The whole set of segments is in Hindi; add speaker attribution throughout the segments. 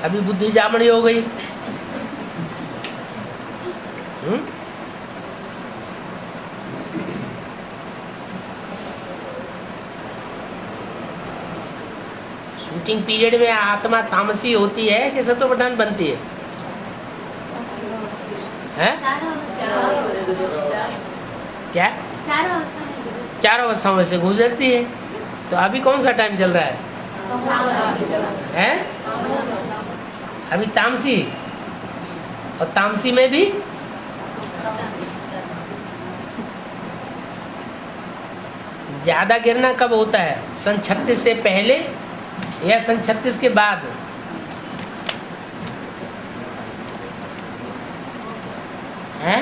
Speaker 1: अभी बुद्धि जामड़ी हो गई। शूटिंग पीरियड में आत्मा तामसी होती है कि सत्व प्रधान बनती है? हैं? क्या? चारों अवस्थाओं में से गुजरती है। तो अभी कौन सा टाइम चल रहा है? हैं? अभी तामसी, और तामसी में भी ज्यादा गिरना कब होता है? सन 36 से पहले या सन 36 के बाद? हैं?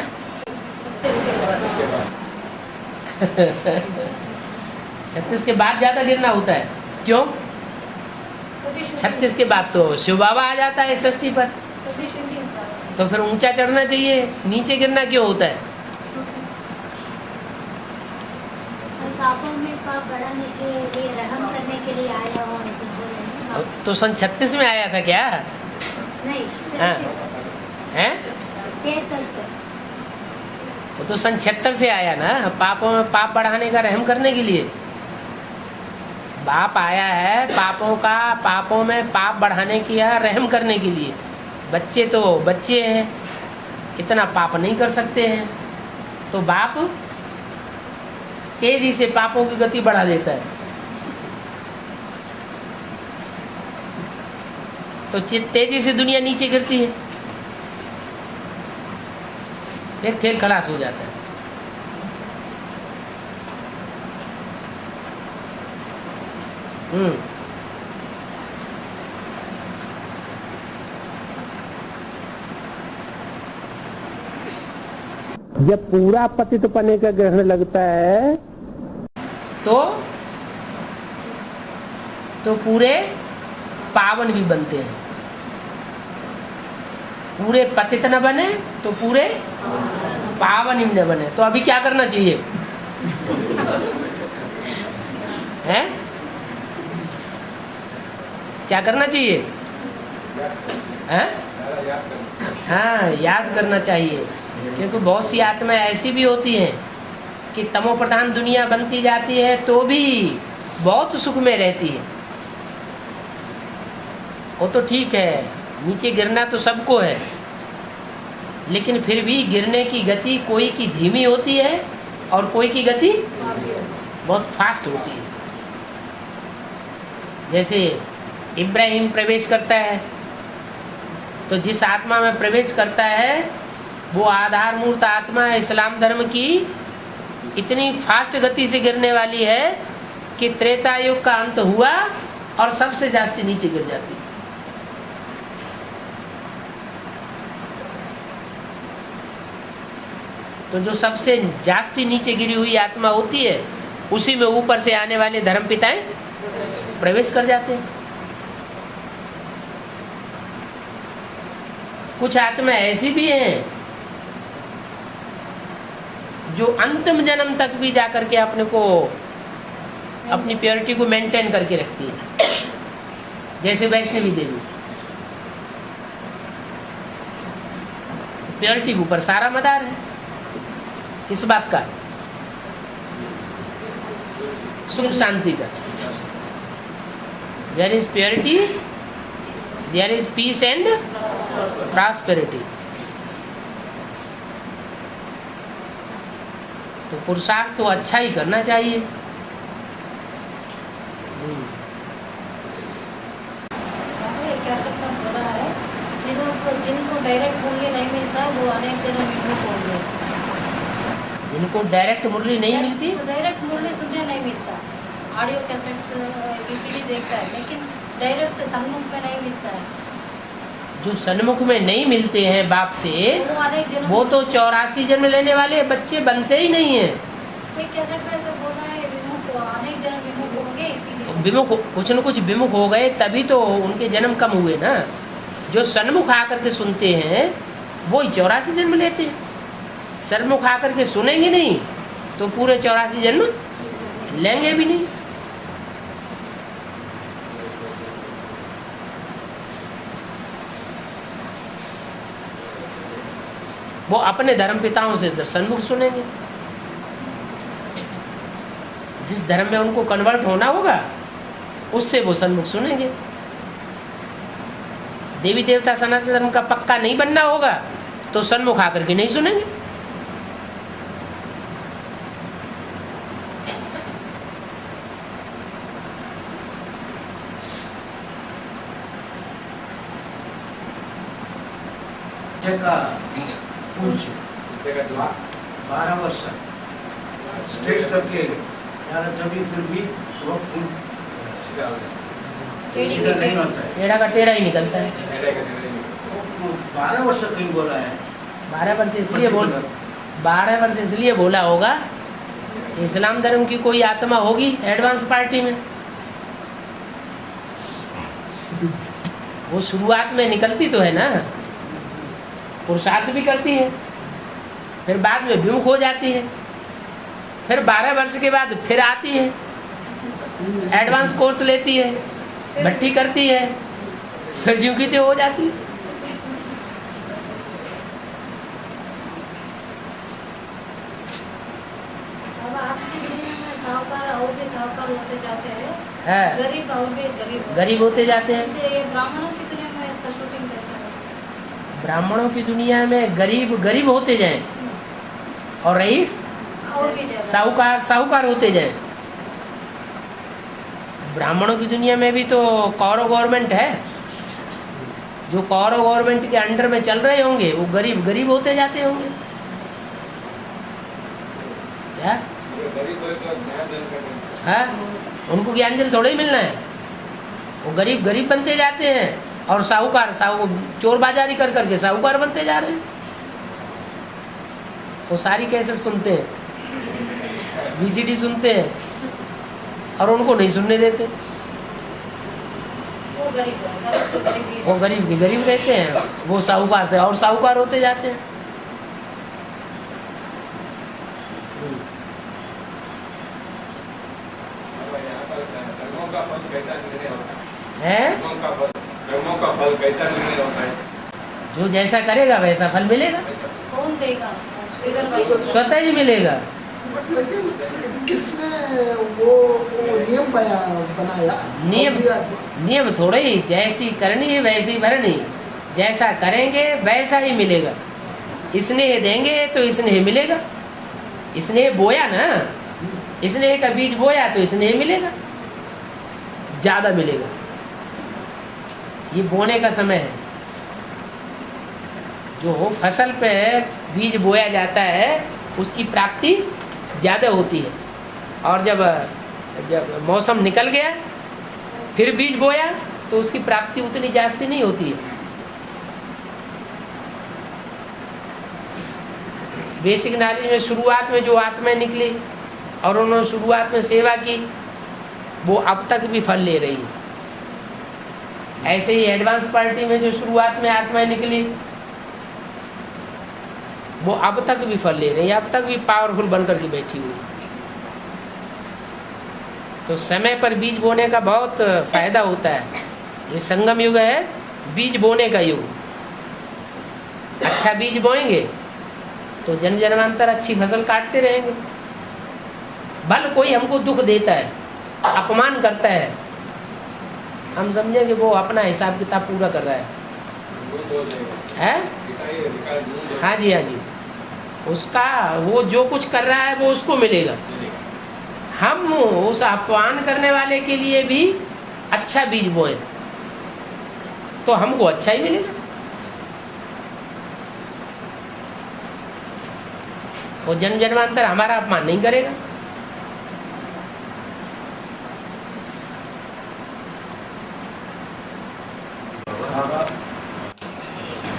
Speaker 1: 36 के बाद ज्यादा गिरना होता है। क्यों? 36 के बाद तो शिव बाबा आ जाता है षष्ठी पर, तो फिर ऊंचा चढ़ना चाहिए, नीचे गिरना क्यों होता है?
Speaker 2: पापों में पाप बढ़ाने के लिए, रहम करने के लिए आया हो।
Speaker 1: तो सन 36 में आया था क्या?
Speaker 2: नहीं।
Speaker 1: हाँ। हैं?
Speaker 2: 76 से।
Speaker 1: वो तो सन 76 से आया ना, पापों में पाप बढ़ाने का, रहम करने के लिए। बाप आया है पापों में पाप बढ़ाने की या रहम करने के लिए। बच्चे तो बच्चे हैं, इतना पाप नहीं कर सकते हैं, तो बाप तेजी से पापों की गति बढ़ा देता है। तो तेजी से दुनिया नीचे गिरती है, फिर खेल खलास हो जाता है। जब पूरा पतित पने का ग्रहण लगता है तो पूरे पावन भी बनते हैं। पूरे पतित न बने तो पूरे पावन ही न बने। तो अभी क्या करना चाहिए? हैं? क्या करना चाहिए? हैं? हाँ, याद करना चाहिए, क्योंकि बहुत सी आत्माएं ऐसी भी होती हैं कि तमो प्रधान दुनिया बनती जाती है तो भी बहुत सुख में रहती है। वो तो ठीक है, नीचे गिरना तो सबको है, लेकिन फिर भी गिरने की गति कोई की धीमी होती है और कोई की गति बहुत फास्ट होती है। जैसे इब्राहिम प्रवेश करता है, तो जिस आत्मा में प्रवेश करता है वो आधार मूर्त आत्मा इस्लाम धर्म की इतनी फास्ट गति से गिरने वाली है कि त्रेता युग का अंत हुआ और सबसे जास्ती नीचे गिर जाती है। तो जो सबसे जास्ती नीचे गिरी हुई आत्मा होती है, उसी में ऊपर से आने वाले धर्म पिताएं प्रवेश कर जाते हैं। कुछ आत्मा ऐसी भी हैं जो अंतिम जन्म तक भी जाकर के अपने को, अपनी प्योरिटी को मेंटेन करके रखती है। जैसे वैष्णवी देवी, प्योरिटी के ऊपर सारा मदार है। किस बात का? सुख शांति का। There is purity, there is peace and prosperity. तो पुरुषार्थ तो अच्छा ही करना चाहिए।
Speaker 2: जिनको डायरेक्ट मूल्य नहीं मिलता वो अनेक जन्म विमुख हो गए।
Speaker 1: जिनको डायरेक्ट मुरली नहीं मिलती,
Speaker 2: डायरेक्ट मूल्य सुनने नहीं मिलता। ऑडियो कैसेट्स वीसीडी देखता है, लेकिन डायरेक्ट सन्मुख में नहीं मिलता है।
Speaker 1: जो सन्मुख में नहीं मिलते हैं बाप से, वो तो 84 जन्म लेने वाले बच्चे बनते ही नहीं है। विमुख, कुछ न कुछ विमुख हो गए तभी तो उनके जन्म कम हुए ना। जो सन्मुख आकर के सुनते हैं वो 84 जन्म लेते हैं। सन्मुख आकर के सुनेंगे नहीं तो पूरे 84 जन्म लेंगे भी नहीं। वो अपने धर्म पिताओं से सन्मुख सुनेंगे। जिस धर्म में उनको कन्वर्ट होना होगा उससे वो सन्मुख सुनेंगे। देवी देवता सनातन धर्म का पक्का नहीं बनना होगा तो सन्मुख आकर के नहीं सुनेंगे।
Speaker 3: का पूंछ 12 वर्ष स्ट्रेट करके यार तभी फिर भी वो सीधा नहीं होता है,
Speaker 1: टेढ़ा का टेढ़ा ही निकलता है।
Speaker 3: 12 वर्ष क्यों बोला है?
Speaker 1: 12 वर्ष इसलिए 12 वर्ष इसलिए बोला होगा, इस्लाम धर्म की कोई आत्मा होगी एडवांस पार्टी में, वो शुरुआत में निकलती तो है ना, पुरुषार्थ भी करती है, फिर बाद में विमुख हो जाती है, फिर 12 वर्ष के बाद फिर आती है, एडवांस कोर्स लेती है, भट्टी करती है, फिर ज्यों की त्यों हो जाती है।
Speaker 2: अब आज की दुनिया में साहूकार और भी साहूकार होते जाते हैं,
Speaker 1: है
Speaker 2: गरीब और भी
Speaker 1: गरीब होते जाते हैं।
Speaker 2: इससे ये ब्राह्मणों की दुनिया में इसका शूटिंग कैसा है?
Speaker 1: ब्राह्मणों की दुनिया में गरीब गरीब होते जाएं और रईस
Speaker 2: और भी ज्यादा
Speaker 1: साहूकार साहूकार होते जाएं। ब्राह्मणों की दुनिया में भी तो कौरव गवर्नमेंट है, जो कौरव गवर्नमेंट के अंडर में चल रहे होंगे वो गरीब गरीब होते जाते होंगे। क्या है? उनको ज्ञान जल थोड़ा ही मिलना है, वो गरीब गरीब बनते जाते हैं और साहूकार चोर बाजारी कर करके साहूकार बनते जा रहे हैं। वो सारी कैसेट सुनते हैं, VCD सुनते हैं और उनको नहीं सुनने देते।
Speaker 2: वो गरीब
Speaker 1: वो गरीब के गरीब रहते हैं, वो साहूकार से और साहूकार होते जाते हैं।
Speaker 4: कर्मों का फल कैसा निर्णय होता है?
Speaker 1: जो जैसा करेगा वैसा फल मिलेगा,
Speaker 2: कौन देगा? फिगर भाई
Speaker 1: स्वतः ही मिलेगा।
Speaker 5: लेकिन किसने वो नियम बनाया?
Speaker 1: नियम थोड़े ही, जैसी करनी वैसी भरनी, जैसा करेंगे वैसा ही मिलेगा। स्नेह देंगे तो स्नेह मिलेगा। स्नेह बोया ना, स्नेह का बीज बोया तो स्नेह मिलेगा, ज्यादा मिलेगा। ये बोने का समय है, जो फसल पे बीज बोया जाता है उसकी प्राप्ति ज़्यादा होती है, और जब मौसम निकल गया फिर बीज बोया तो उसकी प्राप्ति उतनी जास्ती नहीं होती है। बेसिक नॉलेज में शुरुआत में जो आत्माएं निकली और उन्होंने शुरुआत में सेवा की, वो अब तक भी फल ले रही है। ऐसे ही एडवांस पार्टी में जो शुरुआत में आत्माएं निकली वो अब तक भी फल ले रही है, अब तक भी पावरफुल बनकर के बैठी हुई। तो समय पर बीज बोने का बहुत फायदा होता है। ये संगम युग है, बीज बोने का युग। अच्छा बीज बोएंगे तो जन्म जन्मांतर अच्छी फसल काटते रहेंगे। भले कोई हमको दुख देता है, अपमान करता है, हम समझेंगे वो अपना हिसाब किताब पूरा कर रहा है? हाँ जी, हाँ जी, उसका वो जो कुछ कर रहा है वो उसको मिलेगा। हम उस अपमान करने वाले के लिए भी अच्छा बीज बोए तो हमको अच्छा ही मिलेगा। वो जन्म जन्मांतर हमारा अपमान नहीं करेगा।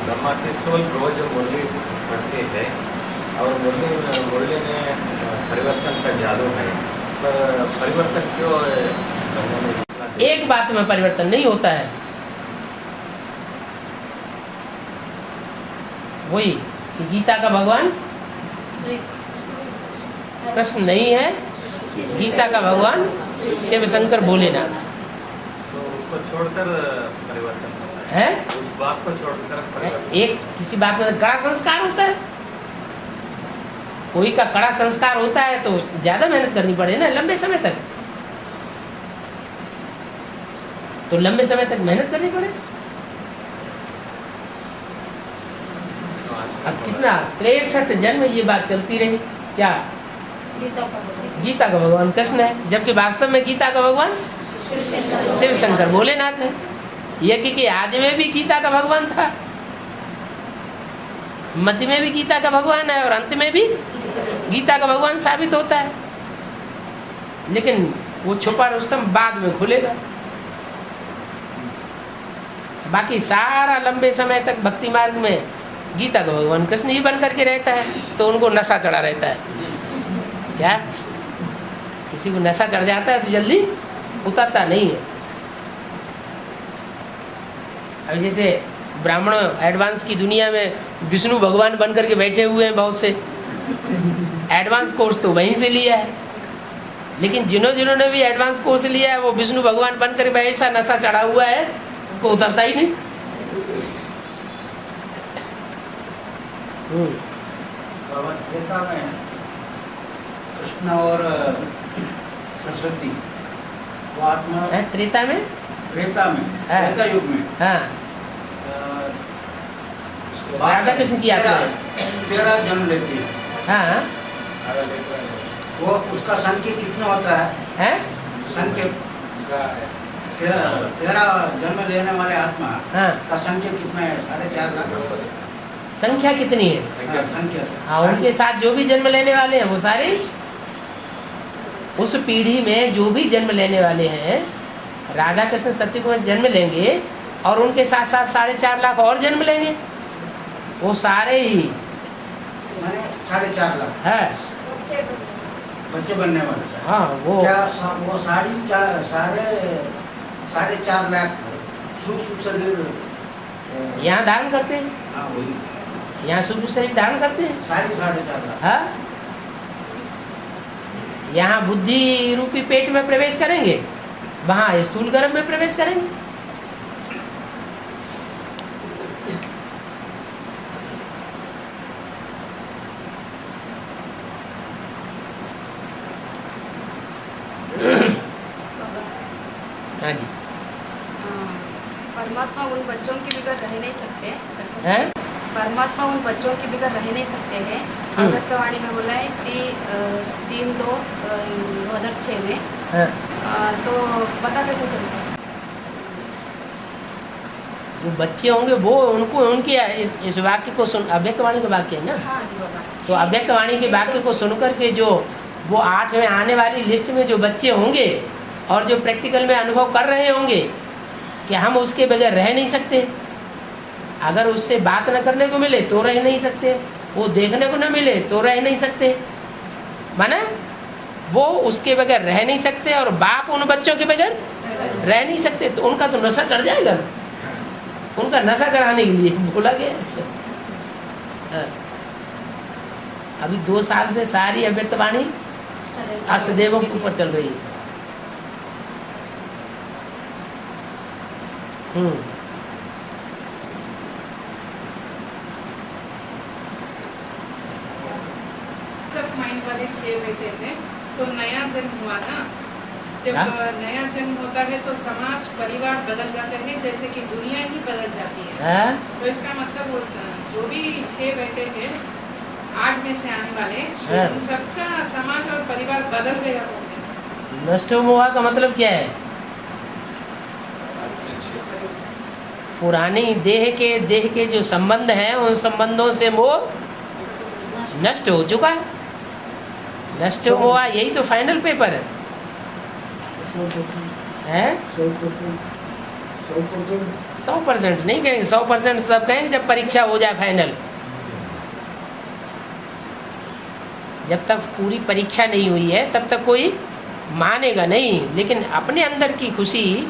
Speaker 4: ब्रह्माकेश्वर रोज मुरली पढ़ते थे और मुरली में परिवर्तन का जादू है, पर परिवर्तन क्यों?
Speaker 1: एक बात में परिवर्तन नहीं होता है, वही कि गीता का भगवान कृष्ण नहीं है, गीता का भगवान शिव शंकर भोलेनाथ।
Speaker 4: तो उसको छोड़कर परिवर्तन होता
Speaker 1: है,
Speaker 4: उस बात को छोड़कर परिवर्तन।
Speaker 1: एक किसी बात में गड़ा संस्कार होता है, कोई का कड़ा संस्कार होता है तो ज़्यादा मेहनत करनी पड़े ना, लंबे समय तक, तो लंबे समय तक मेहनत करनी पड़े। अब कितना 63 जन्म ये बात चलती रही। क्या
Speaker 2: गीता का भगवान
Speaker 1: गीता का भगवान कृष्ण है, जबकि वास्तव में गीता का भगवान शिव शंकर भोलेनाथ है। यह कि आदि में भी गीता का भगवान था, मध्य में भी गीता का भगवान है और अंत में भी गीता का भगवान साबित होता है। लेकिन वो छुपा रुस्तम बाद में खुलेगा। बाकी सारा लंबे समय तक भक्ति मार्ग में गीता का भगवान कृष्ण ही बन करके रहता है, तो उनको नशा चढ़ा रहता है। क्या किसी को नशा चढ़ जाता है तो जल्दी उतरता नहीं है। अब जैसे ब्राह्मण एडवांस की दुनिया में विष्णु भगवान बन करके बैठे हुए हैं, बहुत से एडवांस कोर्स तो वहीं से लिया है, लेकिन जिन्होंने भी एडवांस कोर्स लिया है वो विष्णु भगवान बन कर ऐसा नशा चढ़ा हुआ है उनको उतरता ही नहीं।
Speaker 3: बाबा त्रेता में कृष्ण और सरस्वती वो आत्मा
Speaker 1: है त्रेता में,
Speaker 3: त्रेता में
Speaker 1: हाँ।
Speaker 3: त्रेता युग में
Speaker 1: हाँ राधा कृष्ण की आत्मा है।
Speaker 3: 13 जन्म लेती है।
Speaker 1: हाँ
Speaker 3: वो उसका संख्या कितना होता है?
Speaker 1: है
Speaker 3: संख्या 13 जन्म लेने वाले आत्मा
Speaker 1: हाँ
Speaker 3: का संख्या कितना है? 4.5 लाख।
Speaker 1: संख्या कितनी है?
Speaker 3: हाँ, संख्या
Speaker 1: हाँ उनके साथ जो भी जन्म लेने वाले हैं वो सारे उस पीढ़ी में जो भी जन्म लेने वाले हैं राधा कृष्ण सत्य को जन्म लेंगे और उनके साथ साथ 4.5 लाख और जन्म लेंगे, वो सारे ही
Speaker 3: माने 4.5 लाख
Speaker 1: है।
Speaker 3: बच्चे बनने वाले।
Speaker 1: हाँ वो
Speaker 3: क्या वो सारे 4.5 लाख सूक्ष्म शरीर
Speaker 1: यहाँ धारण करते हैं,
Speaker 3: हाँ वही
Speaker 1: यहाँ सूक्ष्म शरीर धारण करते हैं।
Speaker 3: सारी 4.5 लाख।
Speaker 1: हाँ यहाँ बुद्धि रूपी पेट में प्रवेश करेंगे, वहाँ स्थूल गर्भ में प्रवेश करेंगे। हाँ जी
Speaker 6: परमात्मा उन बच्चों के बगैर रह नहीं सकते
Speaker 1: हैं?
Speaker 6: परमात्मा उन बच्चों के बगैर रह नहीं सकते हैं। अव्यक्तवाणी में बोला है 3/2/2006 में।
Speaker 1: हाँ।
Speaker 6: तो पता कैसे चलता है?
Speaker 1: जो बच्चे होंगे वो उनको उनकी इस वाक्य को सुन, अव्यक्तवाणी का वाक्य है ना,
Speaker 6: हाँ बाबा।
Speaker 1: तो अव्यक्तवाणी के वाक्य को सुनकर के जो वो 8 में आने वाली लिस्ट में जो बच्चे होंगे और जो प्रैक्टिकल में अनुभव कर रहे होंगे कि हम उसके बगैर रह नहीं सकते, अगर उससे बात न करने को मिले तो रह नहीं सकते, वो देखने को न मिले तो रह नहीं सकते, माना वो उसके बगैर रह नहीं सकते और बाप उन बच्चों के बगैर रह नहीं सकते, तो उनका तो नशा चढ़ जाएगा ना। उनका नशा चढ़ाने के लिए बोला गया। हाँ। अभी 2 साल से सारी अव्यक्तवाणी अष्टदेवों के ऊपर चल रही है।
Speaker 7: माइंड वाले 6 बेटे थे, तो नया जन्म हुआ ना, जब
Speaker 1: क्या?
Speaker 7: नया जन्म होता है तो समाज परिवार बदल जाते हैं, जैसे कि दुनिया ही बदल जाती है।
Speaker 1: हाँ?
Speaker 7: तो इसका मतलब वो जो भी 6 बेटे थे 8 में से आने वाले
Speaker 1: हाँ।
Speaker 7: उन सबका समाज और परिवार बदल गया होंगे।
Speaker 1: नष्ट हुआ का मतलब क्या है? पुरानी देह के जो संबंध हैं उन संबंधों से वो नष्ट हो चुका है। नष्ट हुआ, यही तो फाइनल पेपर है। 100% नहीं कहेंगे, 100% तब कहेंगे जब परीक्षा हो जाए फाइनल। जब तक पूरी परीक्षा नहीं हुई है तब तक कोई मानेगा नहीं, लेकिन अपने अंदर की खुशी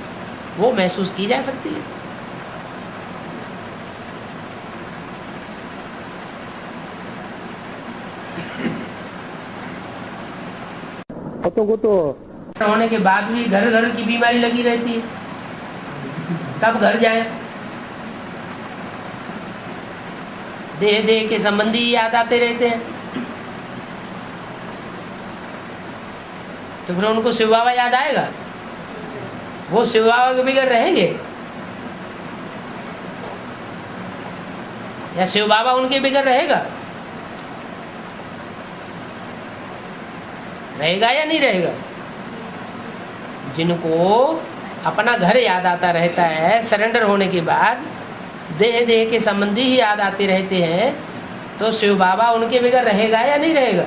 Speaker 1: वो महसूस की जा सकती है। औरतों को तो होने के बाद भी घर घर की बीमारी लगी रहती है, कब घर जाए। देह के संबंधी याद आते रहते हैं। तो फिर उनको शिव बाबा याद आएगा? वो शिव बाबा के बगैर रहेंगे या शिव बाबा उनके बगैर रहेगा? रहेगा या नहीं रहेगा? जिनको अपना घर याद आता रहता है, सरेंडर होने के बाद देह देह के संबंधी ही याद आते रहते हैं, तो शिव बाबा उनके बगैर रहेगा या नहीं रहेगा?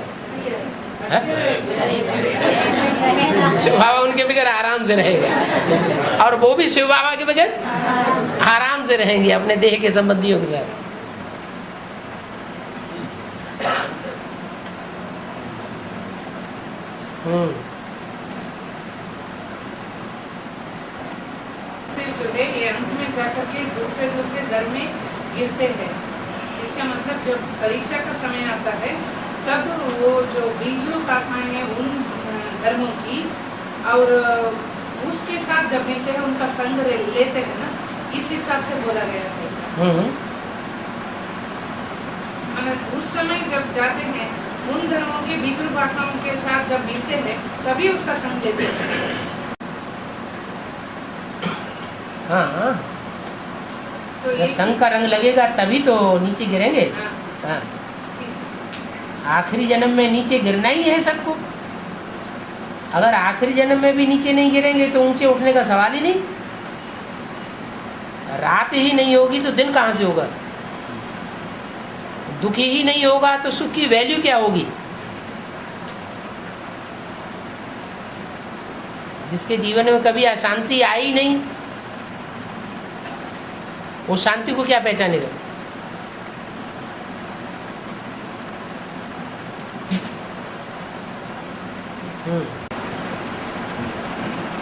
Speaker 1: शिव बाबा उनके बगैर आराम से रहेगा, और वो भी शिव बाबा के बगैर आराम से रहेंगे अपने देह के संबंधियों के साथ।
Speaker 7: जो है ये अंत में जाकर के दूसरे दूसरे धर्म में गिरते हैं। इसका मतलब जब परीक्षा का समय आता है तब वो जो बीज रूप आत्माएं हैं उन धर्मों की, और उसके साथ जब मिलते हैं उनका संग लेते हैं ना, इस हिसाब से बोला गया है। मतलब उस समय जब जाते हैं उन धर्मों के बीज रूप आत्माओं के साथ जब मिलते हैं तभी उसका संग लेते हैं।
Speaker 1: हाँ,
Speaker 7: तो
Speaker 1: जब संग का रंग लगेगा तभी तो नीचे गिरेंगे। हाँ, आखिरी जन्म में नीचे गिरना ही है सबको। अगर आखिरी जन्म में भी नीचे नहीं गिरेंगे तो ऊंचे उठने का सवाल ही नहीं। रात ही नहीं होगी तो दिन कहाँ से होगा? दुखी ही नहीं होगा तो सुख की वैल्यू क्या होगी? जिसके जीवन में कभी अशांति आई नहीं, वो शांति को क्या पहचानेगा?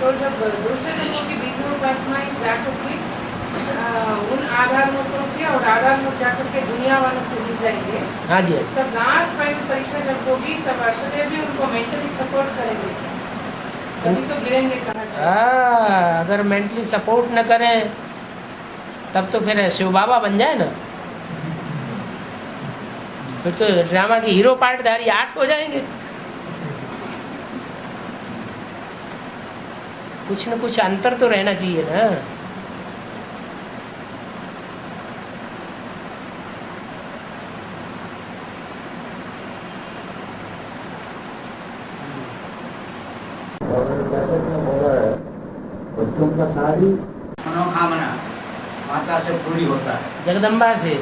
Speaker 7: तो जब दूसरे धर्मों के बीच में आत्माएं जाकर के उन आधार मतों से और आधार मत जाकर के दुनिया वालों से मिल जाएंगे,
Speaker 1: हाँ जी,
Speaker 7: तब लास्ट फाइनल परीक्षा जब होगी तब अर्षदेव भी उनको मेंटली सपोर्ट करेंगे, तभी तो गिरेंगे कहा जाए।
Speaker 1: अगर मेंटली सपोर्ट न करें तब तो फिर शिव बाबा बन जाए ना, फिर तो ड्रामा की हीरो पार्टधारी 8 हो जाएंगे। कुछ न कुछ अंतर तो रहना चाहिए ना।
Speaker 3: बच्चों का सारी मनोकामना माता से पूरी होता है।
Speaker 1: जगदम्बा से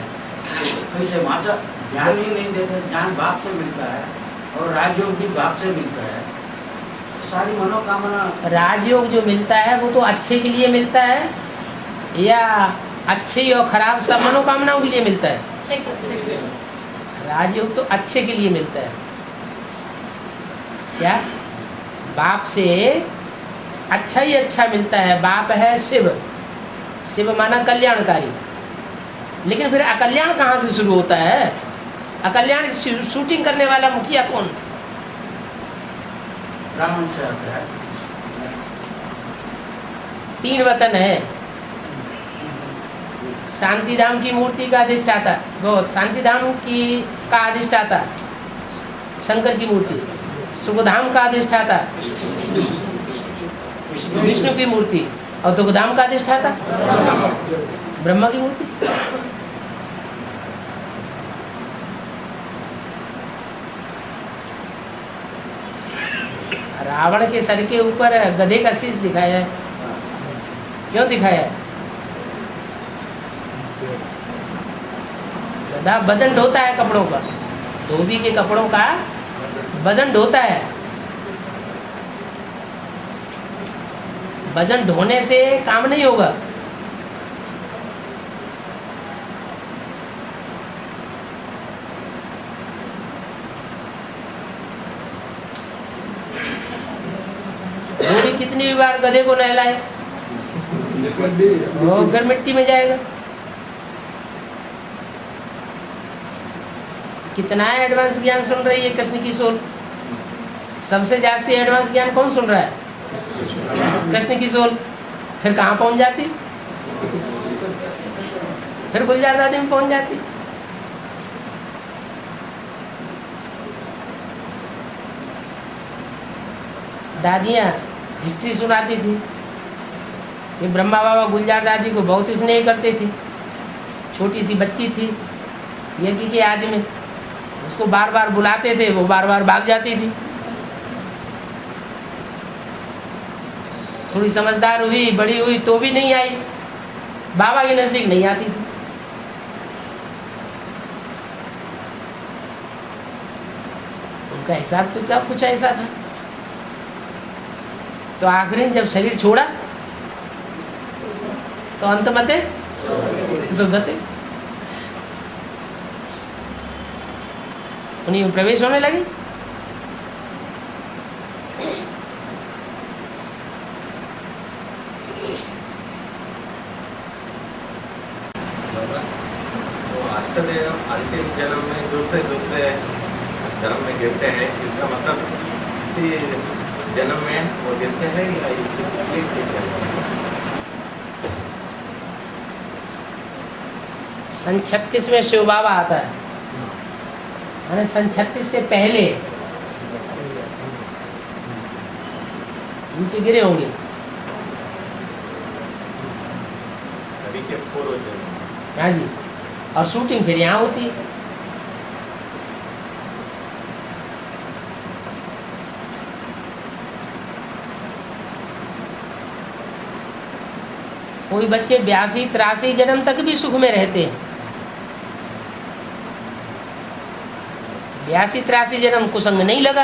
Speaker 3: कैसे माता ज्ञान ही नहीं देते, ज्ञान बाप से मिलता है और राजयोग भी बाप से मिलता है। सारी मनोकामना
Speaker 1: राजयोग जो मिलता है वो तो अच्छे के लिए मिलता है या अच्छी और खराब सब मनोकामनाओं के लिए मिलता है? राजयोग तो अच्छे के लिए मिलता है। क्या? बाप से अच्छा ही अच्छा मिलता है। बाप है शिव, शिव माना कल्याणकारी। लेकिन फिर अकल्याण कहाँ से शुरू होता है? अकल्याण की शूटिंग करने वाला मुखिया कौन?
Speaker 3: ब्राह्मण से आता है।
Speaker 1: 3 वतन है। शांतिधाम की मूर्ति का अधिष्ठाता, बहुत शांतिधाम की का अधिष्ठाता शंकर की मूर्ति, सुखधाम का अधिष्ठाता विष्णु की मूर्ति, और दुखधाम का अधिष्ठाता ब्रह्मा की मूर्ति। रावण के सर के ऊपर गधे का शीश दिखाया है। क्यों दिखाया है? गधा वजन ढोता है कपड़ों का, धोबी के कपड़ों का वजन ढोता है। वजन ढोने से काम नहीं होगा। धोबी कितनी भी बार गधे को नहलाए वो फिर मिट्टी में जाएगा। कितना एडवांस ज्ञान सुन रही है कृष्ण की सोल? सबसे जास्ती एडवांस ज्ञान कौन सुन रहा है? कृष्ण की सोल। फिर कहाँ पहुंच जाती? फिर गुलजार दादी में पहुंच जाती। दादियाँ हिस्ट्री सुनाती थी कि ब्रह्मा बाबा गुलजार दादी को बहुत स्नेह करते थे। छोटी सी बच्ची थी यज्ञ के आदि में, उसको बार बार बुलाते थे, वो बार बार भाग जाती थी। थोड़ी समझदार हुई, बड़ी हुई तो भी नहीं आई, बाबा के नजदीक नहीं आती थी। उनका हिसाब तो क्या कुछ ऐसा था। तो आखिरी जब शरीर छोड़ा तो अंत मते सुगते, उन्हीं में प्रवेश होने लगे।
Speaker 4: तो अष्टदेव अंतिम जन्म में दूसरे जन्म में गिरते हैं, इसका मतलब इसी जन्म में वो गिरते हैं या इसकी पिछली जन्म?
Speaker 1: सन 36 में शिव बाबा आता है, यानी सन 36 से पहले नीचे गिरे होंगे।
Speaker 4: अभी के पूर्व जन्म।
Speaker 1: हाँ जी, और शूटिंग फिर यहाँ होती है। कोई बच्चे 82-83 जन्म तक भी सुख में रहते हैं। 82-83 जन्म कुसंग में नहीं लगा।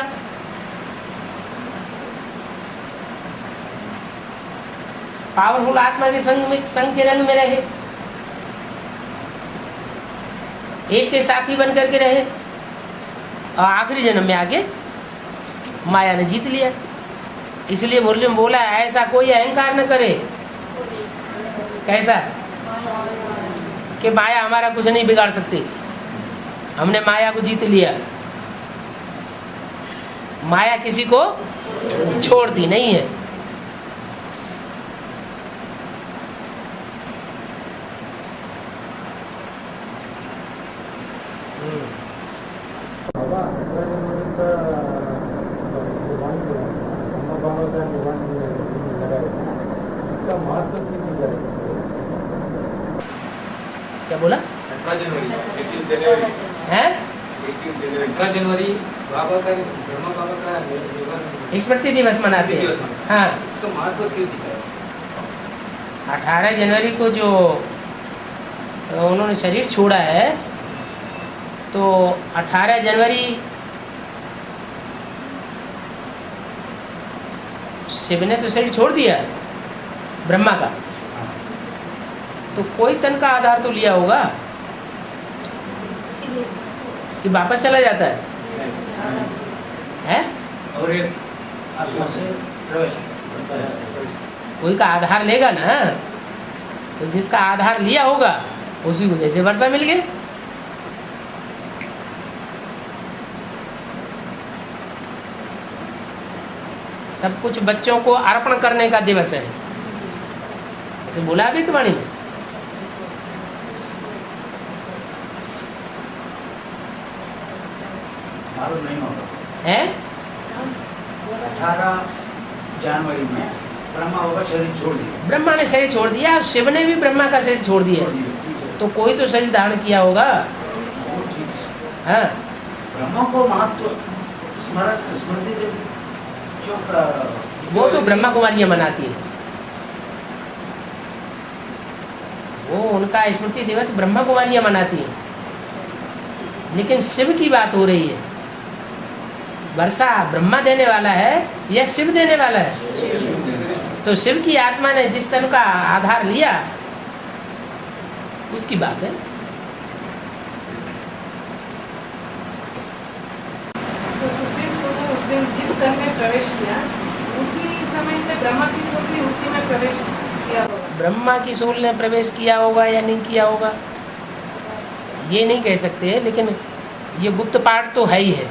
Speaker 1: पावरफुल आत्मा के संग के रंग में रहे, एक के साथी बन करके रहे, और आखिरी जन्म में आके माया ने जीत लिया। इसलिए मुरली में बोला ऐसा कोई अहंकार न करे। कैसा? कि माया हमारा कुछ नहीं बिगाड़ सकती, हमने माया को जीत लिया। माया किसी को छोड़ती नहीं है। क्या बोला?
Speaker 4: 18 जनवरी 18 जनवरी
Speaker 1: है
Speaker 4: 18 जनवरी बाबा का, ब्रह्मा बाबा का निधन
Speaker 1: स्मृति दिवस मनाते हैं। हाँ,
Speaker 4: इसका महत्व क्यों दिखाया?
Speaker 1: 18 जनवरी को जो उन्होंने शरीर छोड़ा है, तो 18 जनवरी शिव ने तो शरीर छोड़ दिया ब्रह्मा का, तो कोई तन का आधार तो लिया होगा कि वापस चला जाता है?
Speaker 3: और एक आत्मा से प्रवेश करता है।
Speaker 1: कोई का आधार लेगा ना, तो जिसका आधार लिया होगा उसी को जैसे वर्षा मिल गई। सब कुछ बच्चों को अर्पण करने का दिवस है, ऐसे बोला भी तुम्हारी ने।
Speaker 3: मालूम नहीं होगा।
Speaker 1: है
Speaker 3: 18 जनवरी में ब्रह्मा बाबा शरीर छोड़ दिया।
Speaker 1: ब्रह्मा ने शरीर छोड़ दिया, शिव ने भी ब्रह्मा का शरीर छोड़ दिया,
Speaker 3: ठीक है।
Speaker 1: तो कोई तो शरीर धारण किया होगा।
Speaker 3: वो ठीक है।
Speaker 1: हाँ,
Speaker 3: ब्रह्मा को महत्व स्मृति जो
Speaker 1: वो तो ब्रह्मा कुमारियाँ मनाती है, वो उनका स्मृति दिवस ब्रह्मा कुमारियाँ मनाती है। लेकिन शिव की बात हो रही है, वर्षा ब्रह्मा देने वाला है या शिव देने वाला है? तो शिव की आत्मा ने जिस तन का आधार लिया उसकी बात है।
Speaker 7: तो सुप्रीम सोल ने उस दिन जिस तन में प्रवेश किया, उसी समय से ब्रह्मा की सोल भी उसी में प्रवेश किया होगा।
Speaker 1: ब्रह्मा की सोल ने प्रवेश किया होगा या नहीं किया होगा ये नहीं कह सकते, लेकिन ये गुप्त पाठ तो है ही है।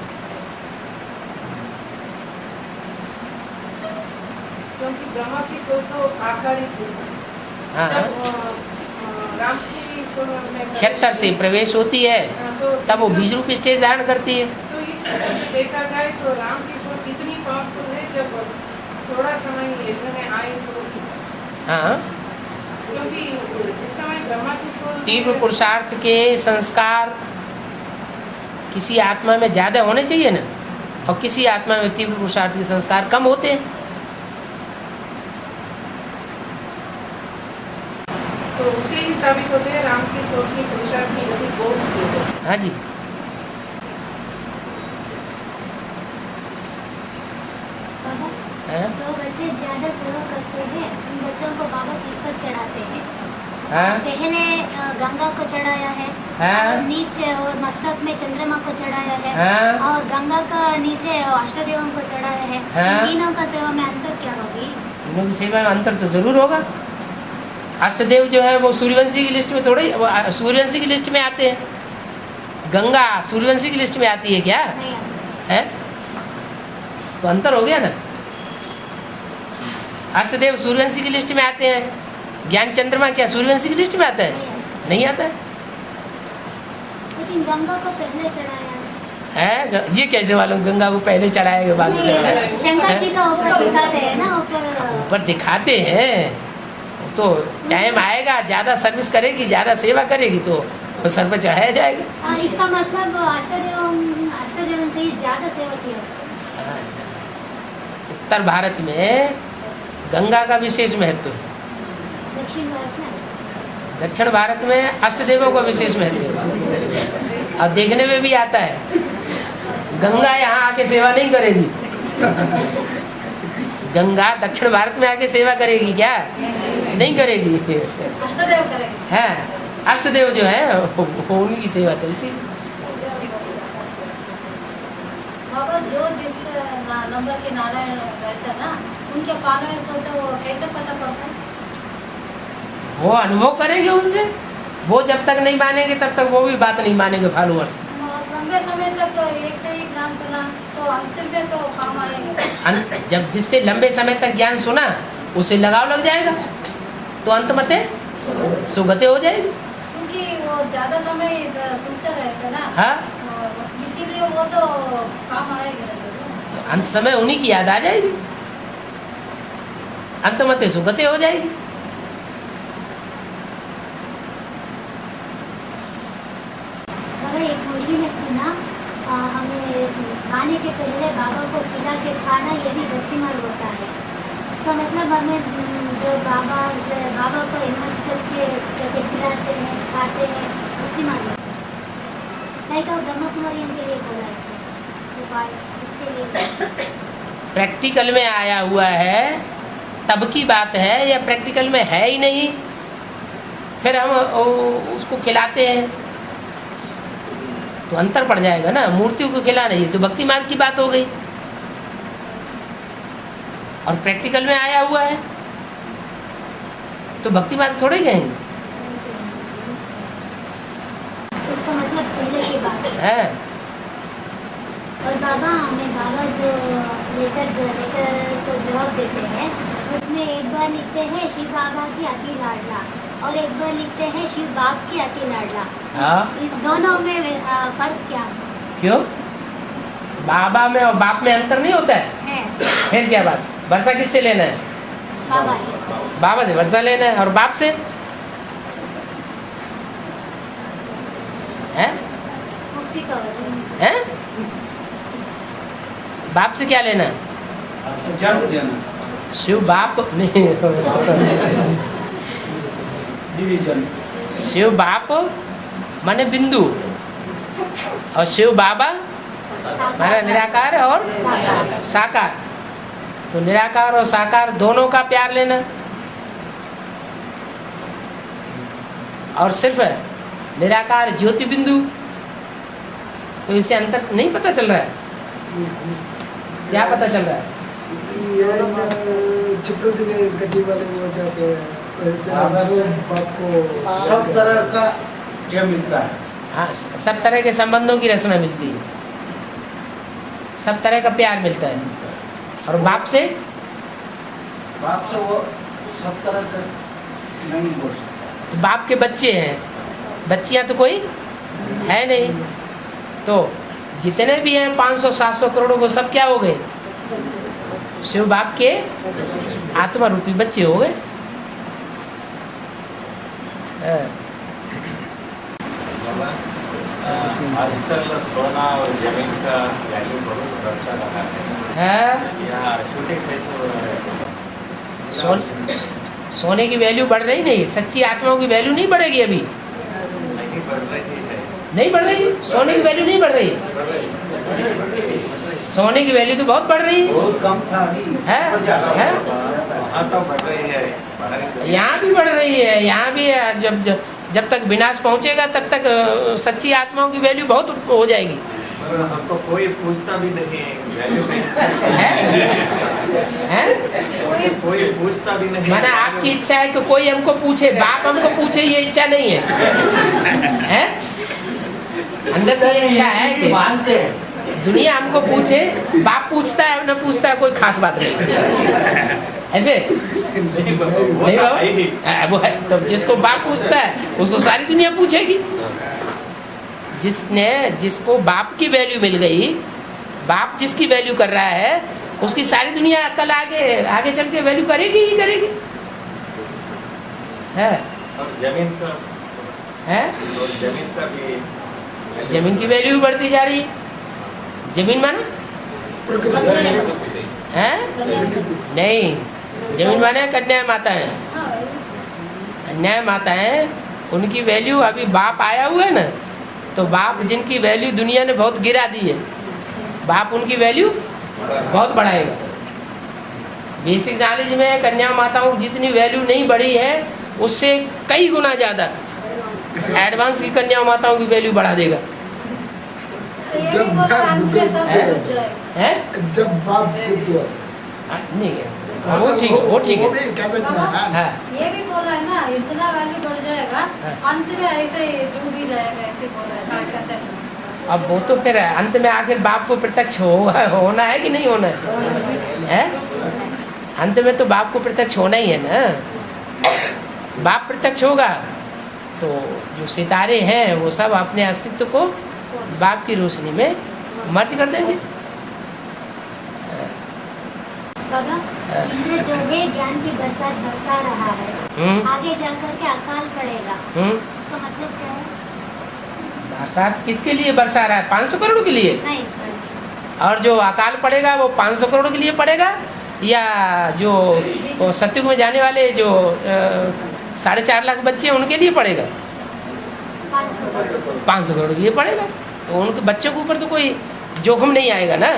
Speaker 7: क्योंकि ब्रह्मा की सोल तो आकारी थी।
Speaker 1: हाँ,
Speaker 7: जब राम की सोल में
Speaker 1: 76 से प्रवेश होती है,
Speaker 7: तो
Speaker 1: तब वो बीज रूप स्टेज धारण करती है।
Speaker 7: तो इस तरह से देखा जाए तो राम की सोल इतनी पावरफुल है, जब थोड़ा समय यज्ञ में आए तो,
Speaker 1: हाँ,
Speaker 7: क्योंकि इस समय ब्रह्मा की सोच
Speaker 1: तीव्र पुरुषार्थ के संस्कार किसी आत्मा में ज़्यादा होने चाहिए ना, और किसी आत्मा में तीव्र पुरुषार्थ के संस्कार कम होते हैं।
Speaker 7: तो उससे ही साबित होते हैं राम की सोच की पुरुषार्थ की गति बहुत तेज है।
Speaker 1: हाँ जी,
Speaker 6: बाबा,
Speaker 1: हाँ,
Speaker 6: जो बच्चे ज्यादा सेवा करते हैं उन बच्चों को बाबा सिर पर चढ़ाते हैं।
Speaker 1: हाँ,
Speaker 6: पहले गंगा को चढ़ाया है,
Speaker 1: हाँ।
Speaker 6: और नीचे और मस्तक में चंद्रमा को चढ़ाया है,
Speaker 1: हाँ।
Speaker 6: और गंगा का नीचे अष्टदेवों को चढ़ाया है।
Speaker 1: हाँ।
Speaker 6: इन तीनों का सेवा में अंतर क्या होगी?
Speaker 1: तीनों की सेवा में अंतर तो जरूर होगा। अष्टदेव जो है वो सूर्यवंशी की लिस्ट में थोड़े, वो सूर्यवंशी की लिस्ट में आते हैं। गंगा सूर्यवंशी की लिस्ट में आती है क्या?
Speaker 6: नहीं आता।
Speaker 1: है, तो अंतर हो गया ना। अष्टदेव सूर्यवंशी की लिस्ट में आते हैं, ज्ञान चंद्रमा क्या सूर्यवंशी की लिस्ट में आता है? नहीं आता है।
Speaker 6: लेकिन गंगा को पहले चढ़ाया
Speaker 1: ये कैसे मालूम गंगा को पहले चढ़ाए के बाद में चढ़ाया?
Speaker 6: नहीं, शंकर जी का ऊपर दिखाते हैं ना,
Speaker 1: ऊपर दिखाते हैं, तो टाइम आएगा, ज़्यादा सर्विस करेगी, ज़्यादा सेवा करेगी तो सर पर चढ़ाया जाएगा।
Speaker 6: इसका मतलब अष्टदेवन से ही ज्यादा सेवा की है।
Speaker 1: उत्तर भारत में गंगा का विशेष महत्व है,
Speaker 6: दक्षिण भारत में
Speaker 1: दक्षिण भारत में अष्टदेवों का विशेष महत्व है। और देखने में भी आता है, गंगा यहाँ आके सेवा नहीं करेगी। गंगा दक्षिण भारत में आके सेवा करेगी क्या? नहीं करेगी।
Speaker 2: अष्टदेव करेंगे।
Speaker 1: है, अष्टदेव जो है वो उन्हीं की सेवा चलती है।
Speaker 2: बाबा जो जिस नंबर के नारायण रहते हैं ना, उनके फॉलोअर्स होते हैं, वो कैसे पता पड़ता है?
Speaker 1: वो अनुभव करेंगे उनसे, वो जब तक नहीं मानेंगे तब तक वो भी बात नहीं मानेंगे फॉलोअर्स।
Speaker 2: लंबे समय तक एक से एक ज्ञान सुना तो अंतिम में तो काम आएंगे।
Speaker 1: जब जिससे लंबे समय तक ज्ञान सुना उसे लगाव लग जाएगा तो अंत मते सुगति हो जाएगी।
Speaker 2: क्योंकि वो ज्यादा समय सुनते रहते ना,
Speaker 1: हाँ,
Speaker 2: इसीलिए वो तो काम आएगी ना जरूर।
Speaker 1: तो अंत समय उन्हीं की याद आ जाएगी, अंत मते सुगति हो जाएगी।
Speaker 6: एक मुर्गी में सुना, हमें खाने के पहले बाबा को खिला के खाना ये भी भक्तिमार्ग होता है। इसका मतलब हमें जो बाबा को हिम्मत के खिलाते हैं, खाते हैं, भक्तिमार्ग होता है। नहीं तो ब्रह्म कुमारी के लिए बोला है, इसके लिए
Speaker 1: प्रैक्टिकल में आया हुआ है तब की बात है, या प्रैक्टिकल में है ही नहीं फिर हम उसको खिलाते हैं तो अंतर पड़ जाएगा ना। मूर्तियों को खिलाना ये तो भक्ति मार्ग की बात हो गई, और प्रैक्टिकल में आया हुआ है तो भक्ति मार्ग थोड़े गएंगे।
Speaker 6: इसका मतलब पहले की बात
Speaker 1: है।
Speaker 6: और बाबा जो लेटर को जवाब देते हैं, उसमें एक बार लिखते हैं शिव बाबा की अति लाडला, और एक बार लिखते हैं शिव बाप की अति लाडला।
Speaker 1: हाँ,
Speaker 6: इस दोनों में फर्क क्या
Speaker 1: क्यों? बाबा में और बाप में अंतर नहीं होता है? फिर क्या बात? वर्षा किससे लेना है?
Speaker 6: बाबा से।
Speaker 1: बाबा से वर्षा लेना है, और बाप से है?
Speaker 6: मुक्ति का वचन
Speaker 1: है? बाप से क्या लेना है?
Speaker 3: आपसे जन्म देना,
Speaker 1: शिव बाप नहीं,
Speaker 3: डिवीजन।
Speaker 1: शिव बाप माने बिंदु, और शिव बाबा माने निराकार और साकार। तो निराकार और साकार दोनों का प्यार लेना, और सिर्फ निराकार ज्योति बिंदु, तो इससे अंतर नहीं पता चल रहा है। क्या पता चल रहा है?
Speaker 5: ये क्षिप्रत के गति वाले हो जाते हैं, ऐसे बाप को
Speaker 3: सब तरह का ये मिलता है।
Speaker 1: हाँ, सब तरह के संबंधों की रचना मिलती है, सब तरह का प्यार मिलता है। और बाप से
Speaker 3: वो सब तरह का नहीं बोल सकता।
Speaker 1: तो बाप के बच्चे हैं, बच्चियां तो कोई है नहीं, तो जितने भी हैं 500-700 करोड़ वो सब क्या हो गए? शिव बाप के आत्मा रूपी बच्चे हो गए।
Speaker 4: बाबा, आजकल सोना और जमीन का वैल्यू बहुत बढ़ता रहा है। यहाँ शूटिंग कैसे हो रहा है?
Speaker 1: सोने की वैल्यू बढ़ रही नहीं, सच्ची आत्माओं की वैल्यू नहीं बढ़ेगी अभी।
Speaker 4: नहीं बढ़ रही है।
Speaker 1: नहीं बढ़ रही, सोने की वैल्यू नहीं बढ़ रही। सोने की वैल्यू तो बहुत बढ़ रही है।
Speaker 3: बहुत कम था अभी।
Speaker 1: है?
Speaker 4: वहाँ तो बढ़ रही है,
Speaker 1: यहाँ भी बढ़ रही है, यहाँ भी जब तक विनाश पहुँचेगा तब तक सच्ची आत्माओं की वैल्यू बहुत हो जाएगी।
Speaker 4: और हमको कोई पूछता भी नहीं वैल्यू
Speaker 1: है?
Speaker 4: कोई पूछता भी नहीं।
Speaker 1: माना आपकी इच्छा है कि कोई हमको पूछे, बाप हमको पूछे, ये इच्छा नहीं है, है? अंदर से ये इच्छा है कि
Speaker 3: मानते हैं।
Speaker 1: दुनिया हमको पूछे, बाप पूछता है न पूछता है कोई खास बात नहीं। ऐसे
Speaker 4: नहीं बाबा,
Speaker 1: नहीं बाबा, वो है तो जिसको बाप पूछता है उसको सारी दुनिया पूछेगी। जिसको बाप की वैल्यू मिल गई, बाप जिसकी वैल्यू कर रहा है, उसकी सारी दुनिया कल आगे चल के वैल्यू करेगी ही करेगी। है?
Speaker 4: और जमीन का
Speaker 1: है?
Speaker 4: और जमीन का भी
Speaker 1: जमीन की वैल्यू बढ़ती जा रही है। जमीन माना है? नहीं, जमीन माने कन्या माता है। कन्या माता है, उनकी वैल्यू अभी बाप आया हुआ है ना, तो बाप जिनकी वैल्यू दुनिया ने बहुत गिरा दी है, बाप उनकी वैल्यू बहुत बढ़ाएगा। बेसिक नॉलेज में कन्या माताओं की जितनी वैल्यू नहीं बढ़ी है, उससे कई गुना ज़्यादा एडवांस की कन्या माताओं की वैल्यू बढ़ा देगा।
Speaker 5: जब बाप
Speaker 1: है?
Speaker 5: जब बाप गुप्त हुआ
Speaker 1: नहीं है, वो ठीक है, वो ठीक है। हाँ,
Speaker 2: ये भी बोला है ना, इतना वैल्यू बढ़ जाएगा, अंत में ऐसे जो भी जाएगा, ऐसे बोला है 60 का सेट।
Speaker 1: अब वो तो फिर अंत में आखिर बाप को प्रत्यक्ष होना है कि नहीं होना है? अंत में तो बाप को प्रत्यक्ष होना ही है ना। बाप प्रत्यक्ष होगा तो जो सितारे हैं वो सब अपने अस्तित्व को बाप की रोशनी में मर्ज कर देंगे।
Speaker 6: बाबा, इंद्र जो है ज्ञान की बरसात बरसा रहा है, आगे जाकर के अकाल पड़ेगा, इसका मतलब क्या है?
Speaker 1: बरसात किसके लिए बरसा रहा है? 500 करोड़ के लिए?
Speaker 6: नहीं,
Speaker 1: और जो अकाल पड़ेगा वो 500 करोड़ के लिए पड़ेगा, या जो सतयुग में जाने वाले जो 4.5 लाख बच्चे हैं उनके लिए पड़ेगा? 500 करोड़ के लिए पड़ेगा। तो उनके बच्चों के ऊपर तो कोई जोखिम नहीं आएगा ना।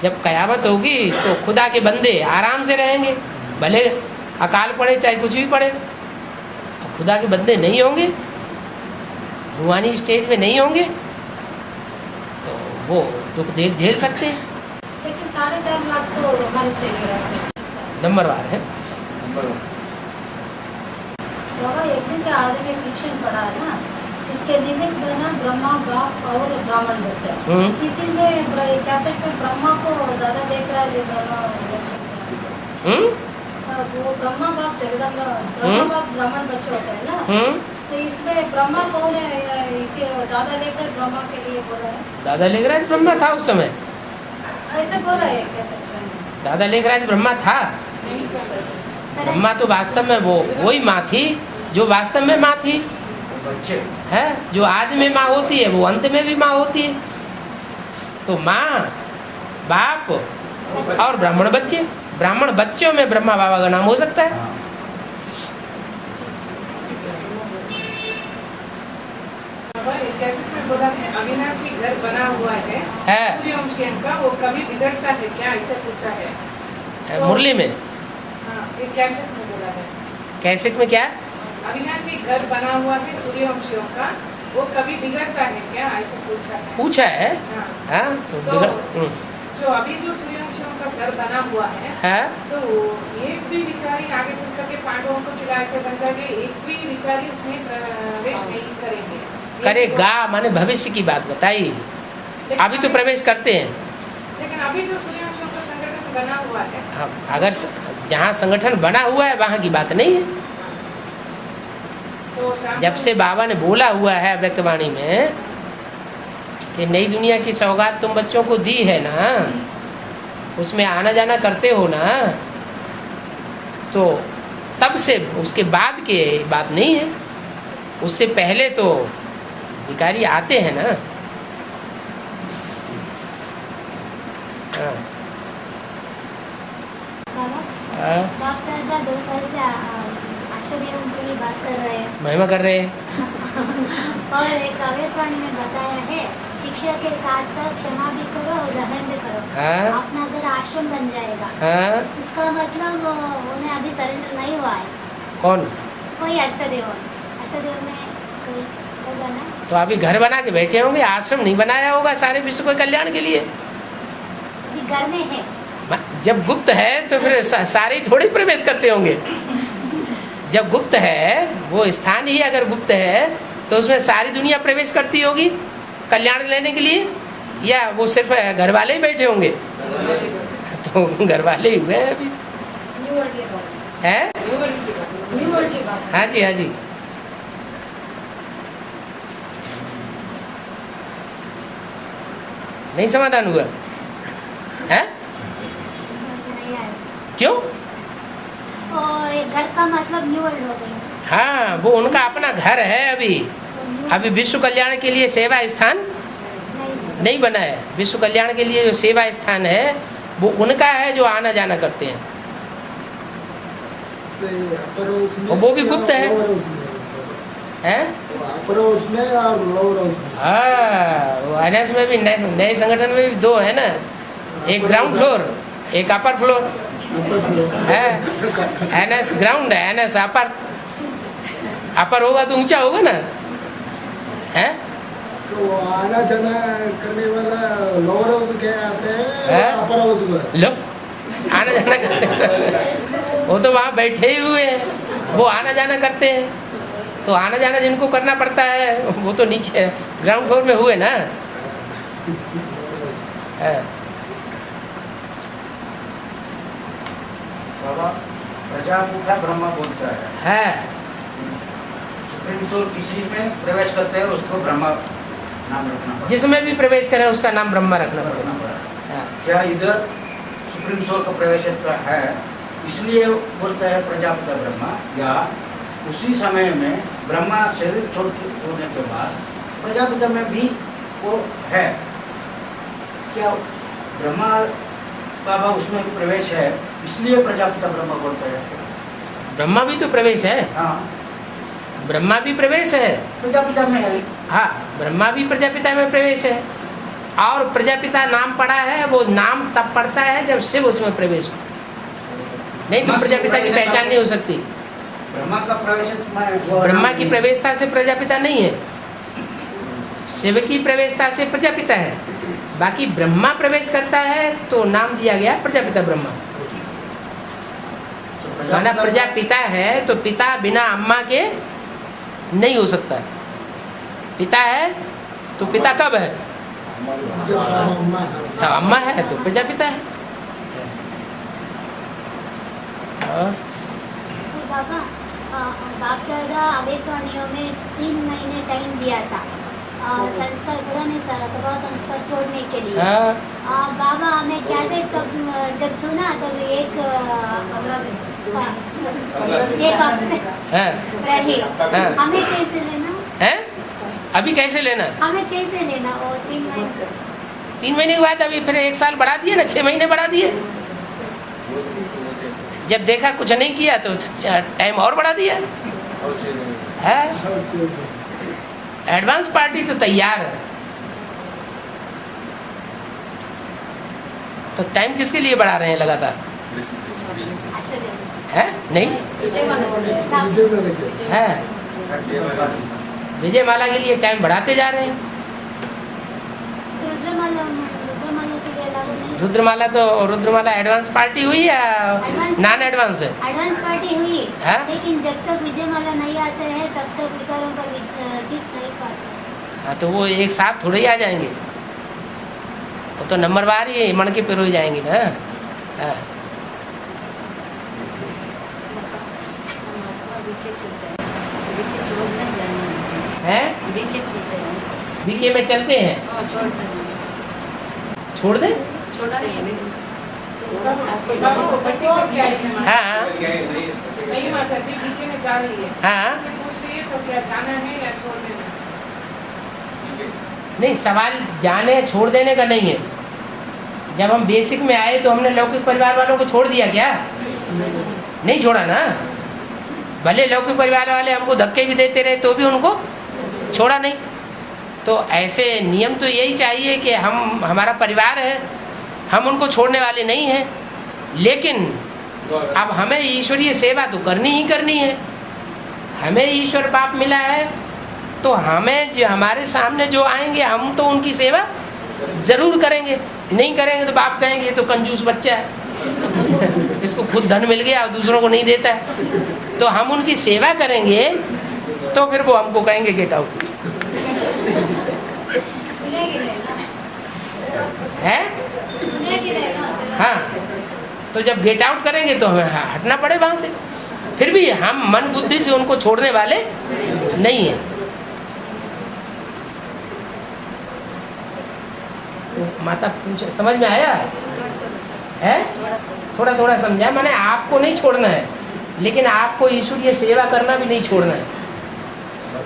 Speaker 1: जब कयामत होगी तो खुदा के बंदे आराम से रहेंगे, भले अकाल पड़े चाहे कुछ भी पड़े। खुदा के बंदे नहीं होंगे, रूहानी स्टेज में नहीं होंगे, तो वो दुख झेल सकते हैं।
Speaker 2: लेकिन 4.5 लाख तो हमारे स्टेज में रहते हैं।
Speaker 1: नंबरवार है।
Speaker 2: बाबा, एक दिन का आदमी फिक्शन पढ़ा है ना, इसके निमित्त बना ब्रह्मा बाप और ब्राह्मण बच्चा। इसी में कैसेट में ब्रह्मा को दादा देख रहा है, जो ब्रह्मा वो ब्रह्मा बाप जगदम्बा, ब्रह्मा बाप ब्राह्मण बच्चे होते हैं ना, तो इसमें ब्रह्मा कौन है? इसे दादा लेख रहे ब्रह्मा के लिए बोला है।
Speaker 1: दादा लेखराज ब्रह्मा था उस समय,
Speaker 2: ऐसे बोला है कैसेट में।
Speaker 1: दादा लेखराज ब्रह्मा था। ब्रह्मा तो वास्तव में वही माँ थी जो वास्तव में माँ थी,
Speaker 3: बच्चे
Speaker 1: है जो आदि में माँ होती है वो अंत में भी माँ होती है। तो माँ, बाप और ब्राह्मण बच्चे, ब्राह्मण बच्चों में ब्रह्मा बाबा का नाम हो सकता है।
Speaker 7: कैसे में बोला है अविनाशी घर बना हुआ है सूर्यवंशियन का, वो कभी बिगड़ता है क्या, ऐसे पूछा है तो,
Speaker 1: मुरली में।
Speaker 7: हाँ, ये कैसेट में बोला है।
Speaker 1: कैसेट में क्या?
Speaker 7: अविनाशी घर बना हुआ है सूर्यवंशियों का, वो कभी बिगड़ता है क्या, ऐसे
Speaker 1: पूछा है। हाँ, तो
Speaker 7: जो अभी जो सूर्यवंशियों का घर बना हुआ है, तो एक भी विकारी आगे चल करके पांडवों को खिला ऐसे बन जाएंगे, एक भी विकारी उसमें प्रवेश नहीं करेंगे।
Speaker 1: करेगा माने भविष्य की बात बताई, अभी तो प्रवेश करते हैं।
Speaker 7: लेकिन अभी जो सूर्यवंशियों का संगठन बना हुआ है,
Speaker 1: हाँ, अगर जहाँ संगठन बना हुआ है वहाँ की बात नहीं है।
Speaker 7: तो
Speaker 1: जब से बाबा ने बोला हुआ है व्यक्तवाणी में कि नई दुनिया की सौगात तुम बच्चों को दी है ना, उसमें आना जाना करते हो ना, तो तब से उसके बाद के बात नहीं है, उससे पहले तो भिखारी आते हैं ना। हाँ। हाँ।
Speaker 6: बाप दादा 2 साल से अष्टदेवन से ही बात कर रहे हैं
Speaker 1: महिमा कर रहे हैं।
Speaker 6: और एक अवेतवाणी में बताया है, शिक्षा के साथ साथ क्षमा भी करो और रहम भी करो।
Speaker 1: हाँ।
Speaker 6: अपना घर आश्रम बन जाएगा।
Speaker 1: हाँ।
Speaker 6: इसका मतलब उन्हें अभी सरेंडर नहीं हुआ है।
Speaker 1: कौन?
Speaker 6: कोई अष्टदेव में कोई होगा ना।
Speaker 1: तो अभी घर बना के बैठे होंगे, आश्रम नहीं बनाया होगा सारे विश्व के कल्याण के लिए।
Speaker 6: अभी घर में है।
Speaker 1: जब गुप्त है तो फिर सारे ही थोड़ी प्रवेश करते होंगे। जब गुप्त है, वो स्थान ही अगर गुप्त है तो उसमें सारी दुनिया प्रवेश करती होगी कल्याण लेने के लिए, या वो सिर्फ घर वाले ही बैठे होंगे? तो घर वाले ही हुए हैं अभी।
Speaker 2: न्यू वर्ल्ड की बात
Speaker 1: है?
Speaker 2: न्यू वर्ल्ड की बात।
Speaker 1: हाँ जी, हाँ जी। नहीं समाधान हुआ है?
Speaker 6: नहीं आया।
Speaker 1: क्यों?
Speaker 6: और ये घर का मतलब न्यू वर्ल्ड हो गई।
Speaker 1: हाँ, वो उनका अपना घर है अभी विश्व कल्याण के लिए सेवा स्थान नहीं बना है। विश्व कल्याण के लिए जो सेवा स्थान है वो उनका है, जो आना जाना करते हैं। और वो भी गुप्त है। हैं?
Speaker 5: में और लोअर हाउस में।
Speaker 1: हाँ, वो एनएस में भी नए संगठन में भी 2 है ना, एक ग्राउंड फ्लोर, एक अपर फ्लोर है। एनएस ग्राउंड है, एनएस अपर होगा तो ऊंचा होगा ना, है?
Speaker 5: तो वो आना जाना करने वाला लोअर हाउस के आते हैं, अपर हाउस में।
Speaker 1: लो, आना जाना करते हैं वो तो वहाँ बैठे ही हुए हैं, वो आना जाना करते हैं। तो आना जाना जिनको करना पड़ता है वो तो नीचे ग्राउंड फ्लोर में हुए ना।
Speaker 3: बाबा प्रजापिता ब्रह्मा बोलता है, सुप्रीम सोल किसी में प्रवेश करते हैं उसको ब्रह्मा नाम रखना पड़ता है।
Speaker 1: जिसमें भी प्रवेश करे उसका नाम ब्रह्मा रखना पड़ेगा।
Speaker 3: क्या इधर सुप्रीम सोल का प्रवेश है इसलिए बोलता है प्रजापिता ब्रह्मा, या उसी समय में ब्रह्मा शरीर छोड़ने के बाद प्रजापिता में भी वो है? क्या ब्रह्मा बाबा उसमें प्रवेश है इसलिए प्रजापिता ब्रह्मा बोलते हैं?
Speaker 1: ब्रह्मा भी तो प्रवेश है।
Speaker 3: हाँ,
Speaker 1: ब्रह्मा भी प्रवेश है,
Speaker 3: प्रजापिता में है।
Speaker 1: हाँ, ब्रह्मा भी प्रजापिता में प्रवेश है। और प्रजापिता नाम पड़ा है, वो नाम तब पड़ता है जब शिव उसमें प्रवेश हो, नहीं तो प्रजापिता की पहचान नहीं हो सकती।
Speaker 3: ब्रह्मा का प्रवेश
Speaker 1: ब्रह्मा की प्रवेशता से प्रजापिता नहीं है, शिव की प्रवेशता से प्रजापिता है। बाकी ब्रह्मा प्रवेश करता है तो नाम दिया गया प्रजापिता ब्रह्मा। माना प्रजापिता है तो पिता बिना अम्मा के नहीं हो सकता। पिता है तो पिता कब है? तो अम्मा है तो प्रजापिता है।
Speaker 6: तो बाबा बाप दादा अवेतवाणियों में 3 महीने टाइम दिया था संस्कार पुराने सभा संस्कार छोड़ने के लिए। बाबा हमें कैसे तब जब सुना तब एक 15 हफ्ते रहे। हमें कैसे लेना
Speaker 1: है? अभी कैसे लेना?
Speaker 6: हमें कैसे लेना? और 3 महीने
Speaker 1: 3 महीने के बाद अभी फिर 1 साल बढ़ा दिए ना, 6 महीने बढ़ा दिए। जब देखा कुछ नहीं किया तो टाइम और बढ़ा दिया है। एडवांस पार्टी तो तैयार है, तो टाइम किसके लिए बढ़ा रहे हैं लगातार? है नहीं है, विजय माला के लिए टाइम बढ़ाते जा रहे हैं। रुद्रमाला एडवांस पार्टी हुई या नॉन एडवांस है?
Speaker 6: एडवांस पार्टी हुई
Speaker 1: है?
Speaker 6: लेकिन जब तक विजय माला नहीं आते हैं तब तक विकारों पर जीत नहीं पाते।
Speaker 1: हाँ, तो वो एक साथ थोड़े ही आ जाएंगे, वो तो नंबरवार ही मण के पिरो जाएंगे ना। हाँ। बीके में चलते हैं, छोड़ दे।
Speaker 7: बाबा वो पट्टी करके आई है माता।
Speaker 1: हाँ
Speaker 7: नहीं माता जी, बीके में जा रही है।
Speaker 1: हाँ।
Speaker 7: ये पूछ रही है तो क्या जाना है या छोड़ देना?
Speaker 1: नहीं, सवाल जाने छोड़ देने का नहीं है। जब हम बेसिक में आए तो हमने लौकिक परिवार वालों को छोड़ दिया क्या? नहीं छोड़ा ना। भले लौकिक परिवार वाले हमको धक्के भी देते रहे तो भी उनको छोड़ा नहीं। तो ऐसे नियम तो यही चाहिए कि हमारा परिवार है, हम उनको छोड़ने वाले नहीं हैं, लेकिन अब हमें ईश्वरीय सेवा तो करनी ही करनी है। हमें ईश्वर बाप मिला है तो हमें जो हमारे सामने जो आएंगे हम तो उनकी सेवा जरूर करेंगे। नहीं करेंगे तो बाप कहेंगे ये तो कंजूस बच्चा है, इसको खुद धन मिल गया और दूसरों को नहीं देता है। तो हम उनकी सेवा करेंगे तो फिर वो हमको कहेंगे गेट आउट है। हाँ, तो जब गेट आउट करेंगे तो हमें हटना पड़े वहां से। फिर भी हम मन बुद्धि से उनको छोड़ने वाले नहीं है। माता पूछे, समझ में आया है? थोड़ा थोड़ा समझा। मैंने आपको नहीं छोड़ना है, लेकिन आपको ईश्वरीय सेवा करना भी नहीं छोड़ना है।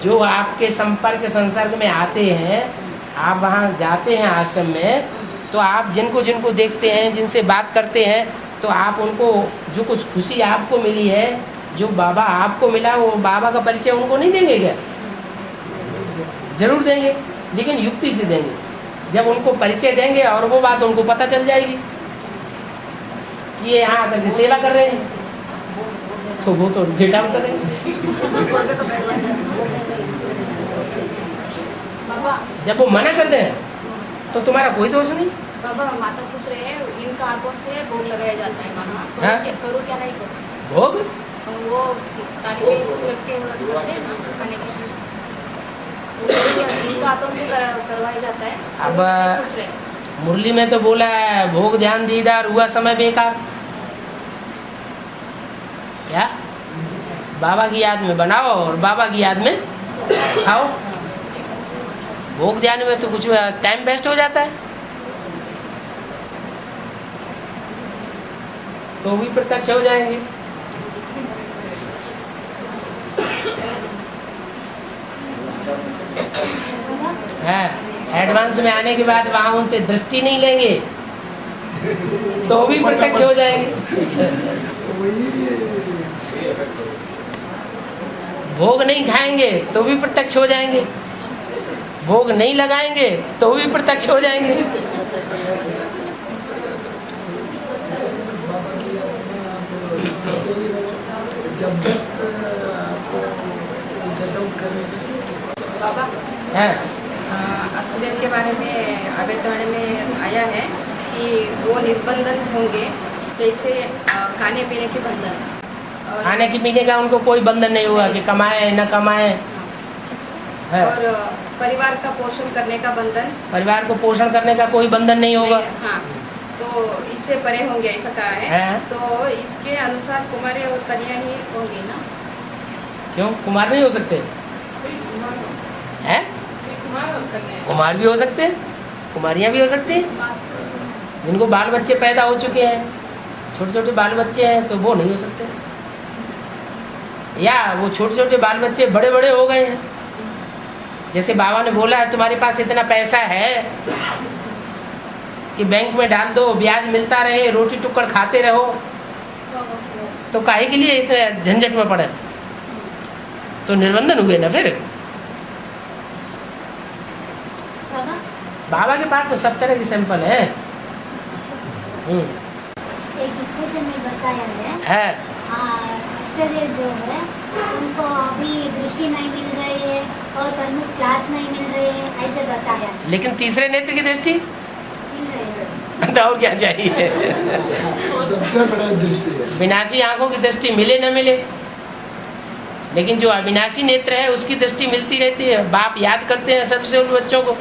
Speaker 1: जो आपके संपर्क संसर्ग में आते हैं, आप वहाँ जाते हैं आश्रम में, तो आप जिनको जिनको देखते हैं, जिनसे बात करते हैं, तो आप उनको जो कुछ खुशी आपको मिली है, जो बाबा आपको मिला, वो बाबा का परिचय उनको नहीं देंगे क्या? जरूर देंगे, लेकिन युक्ति से देंगे। जब उनको परिचय देंगे और वो बात उनको पता चल जाएगी कि ये यहाँ आकर के सेवा कर रहे हैं, तो वो तो गेट आउट करेंगे।
Speaker 8: बाबा
Speaker 1: जब वो मना कर दें तो तुम्हारा कोई दोष नहीं।
Speaker 8: बाबा माता पूछ रहे हैं, इनका हाथों से भोग लगाया जाता है वहाँ, तो
Speaker 1: हाँ?
Speaker 8: करूँ क्या नहीं करूँ?
Speaker 1: भोग
Speaker 8: वो ताली पे कुछ रख के वो करते हैं ना खाने की चीज़, तो इनका हाथों से करवाया जाता है।
Speaker 1: अब
Speaker 8: पूछ रहे हैं।
Speaker 1: मुरली में तो बोला है भोग ध्यान दीदार हुआ समय बेकार। क्या बाबा की याद में बनाओ और बाबा की याद में खाओ। भोग ध्यान में तो कुछ टाइम वेस्ट हो जाता है। तो भी प्रत्यक्ष हो जाएंगे। हाँ, एडवांस में आने के बाद वहाँ उनसे दृष्टि नहीं लेंगे तो भी प्रत्यक्ष हो जाएंगे। भोग नहीं खाएंगे तो भी प्रत्यक्ष हो जाएंगे। भोग नहीं लगाएंगे तो भी प्रत्यक्ष हो जाएंगे।
Speaker 5: जब तक आपको गेट आउट करेंगे।
Speaker 8: बाबा
Speaker 1: हाँ,
Speaker 8: अष्टदेव के बारे में अवैतरण में आया है कि वो निर्बंधन होंगे, जैसे खाने पीने के बंधन और
Speaker 1: खाने की पीने का उनको कोई बंधन नहीं होगा कि कमाए न कमाए। हाँ,
Speaker 8: और परिवार का पोषण करने का बंधन,
Speaker 1: परिवार को पोषण करने का कोई बंधन नहीं होगा।
Speaker 8: हाँ, तो इससे परे होंगे ऐसा कहा है।
Speaker 1: हाँ।
Speaker 8: तो इसके अनुसार कुमारी और कन्या ही होंगी ना?
Speaker 1: क्यों कुमार नहीं हो सकते हैं? कुमार भी हो सकते हैं, कुमारियाँ भी हो सकती हैं। जिनको बाल बच्चे पैदा हो चुके हैं, छोटे छोटे बाल बच्चे हैं, तो वो नहीं हो सकते। या वो छोटे छोटे बाल बच्चे बड़े बड़े हो गए हैं, जैसे बाबा ने बोला है तुम्हारे पास इतना पैसा है कि बैंक में डाल दो, ब्याज मिलता रहे, रोटी टुकड़ खाते रहो, तो काहे के लिए इतने झंझट में पड़े? तो निर्बंधन हुए ना फिर। बाबा के पास तो सब तरह के सैंपल है।
Speaker 6: एक डिस्कशन में बताया है अष्टदेव जो है उनको अभी दृष्टि नहीं मिल रही है और सन्मुख क्लास नहीं मिल रही है, ऐसे बताया।
Speaker 1: लेकिन तीसरे नेत्र की दृष्टि
Speaker 6: मिल रही है
Speaker 1: तो और क्या चाहिए?
Speaker 5: सबसे बड़ा दृष्टि है।
Speaker 1: विनाशी आंखों की दृष्टि मिले न मिले, लेकिन जो अविनाशी नेत्र है उसकी दृष्टि मिलती रहती है। बाप याद करते हैं सबसे उन बच्चों को,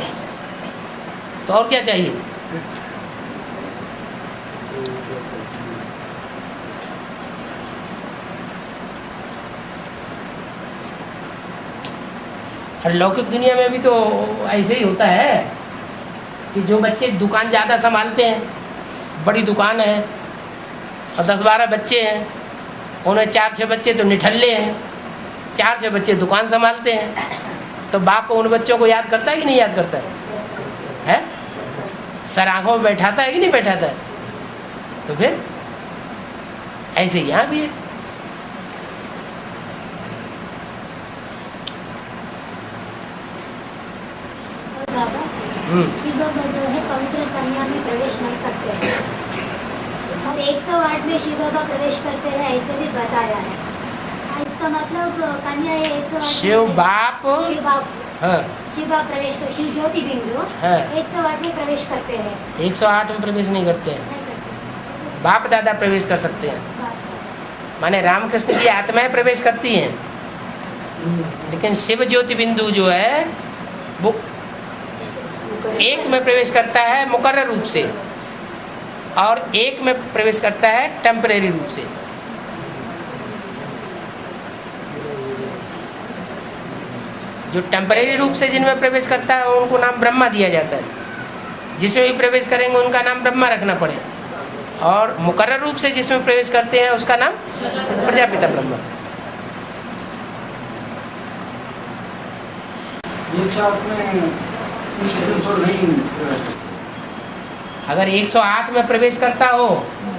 Speaker 1: तो और क्या चाहिए? और लौकिक दुनिया में भी तो ऐसे ही होता है कि जो बच्चे दुकान ज़्यादा संभालते हैं, बड़ी दुकान है, और 10-12 बच्चे हैं, उन्हें 4-6 बच्चे तो निठल्ले हैं, 4-6 बच्चे दुकान संभालते हैं, तो बाप उन बच्चों को याद करता है कि नहीं याद करता है? सर आंखों में बैठाता है कि नहीं बैठाता है? तो फिर ऐसे यहाँ भी है।
Speaker 6: बाबा शिव बाबा जो है पवित्र कन्या में प्रवेश नहीं करते हैं और 108 में शिव बाबा प्रवेश करते हैं, ऐसे भी बताया है। इसका मतलब कन्या 108
Speaker 1: शिव बाप
Speaker 6: शिव बाप
Speaker 1: हाँ
Speaker 6: शिव बाप प्रवेश कर, शिव ज्योति बिंदु
Speaker 1: हाँ
Speaker 6: 108 में प्रवेश करते हैं।
Speaker 1: 108 में प्रवेश नहीं करते हैं,
Speaker 6: नहीं करते।
Speaker 1: बाप दादा प्रवेश कर सकते हैं। माने रामकृष्ण की आत्माएं प्रवेश करती हैं, लेकिन शिव ज्योति बिंदु जो है वो एक में प्रवेश करता है मुकर्रर रूप से, और एक में प्रवेश करता है टेम्परेरी रूप से। जो टेम्परेरी रूप से जिनमें प्रवेश करता है उनको नाम ब्रह्मा दिया जाता है। जिसमें भी प्रवेश करेंगे उनका नाम ब्रह्मा रखना पड़े, और मुकर्रर रूप से जिसमें प्रवेश करते हैं उसका नाम प्रजापिता ब्रह्मा। अगर 108 में प्रवेश करता हो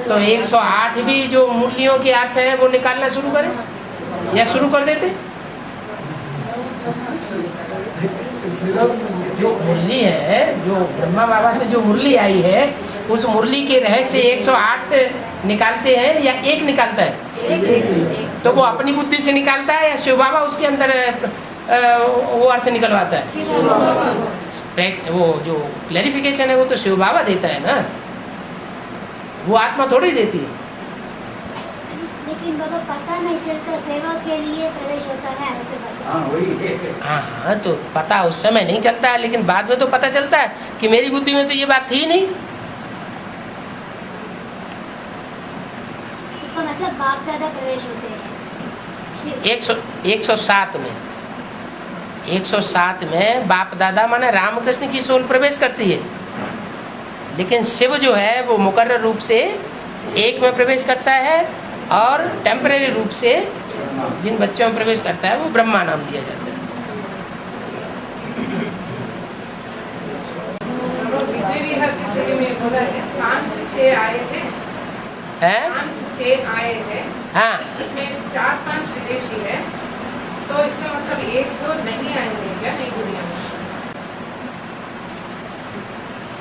Speaker 1: तो 108 भी जो मुरलियों के अर्थ है वो निकालना शुरू करें या शुरू कर देते? जो मुरली है, जो ब्रह्मा बाबा से जो मुरली आई है, उस मुरली के रहस्य 108 से निकालते हैं या एक निकालता है? एक। तो वो अपनी बुद्धि से निकालता है या शिव बाबा उसके अंदर वो अर्थ निकलवाता है? वो जो क्लैरिफिकेशन है वो तो शिव बाबा देता है ना, वो आत्मा थोड़ी देती है।
Speaker 6: लेकिन बाबा पता नहीं चलता, सेवा के लिए प्रवेश होता है ऐसे बता।
Speaker 1: हाँ तो पता उस समय नहीं चलता है, लेकिन बाद में तो पता चलता है कि मेरी बुद्धि में तो ये बात थी ही नहीं।
Speaker 6: इसका मतलब बाप दादा प्रवेश होते हैं
Speaker 1: 107 में 107 में बाप दादा माने रामकृष्ण की सोल प्रवेश करती है, लेकिन शिव जो है वो मुकर्रर रूप से एक में प्रवेश करता है, और टेम्परेरी रूप से जिन बच्चों में प्रवेश करता है वो ब्रह्मा नाम दिया जाता है।
Speaker 7: विजय विहार की सिटी में बोला है 5-6 आए थे, 5-6 आए हैं,
Speaker 1: हाँ
Speaker 7: इसमें 4-5 विदेशी है, तो इसका मतलब 1-2 नहीं आएंगे क्या नई दुनिया में?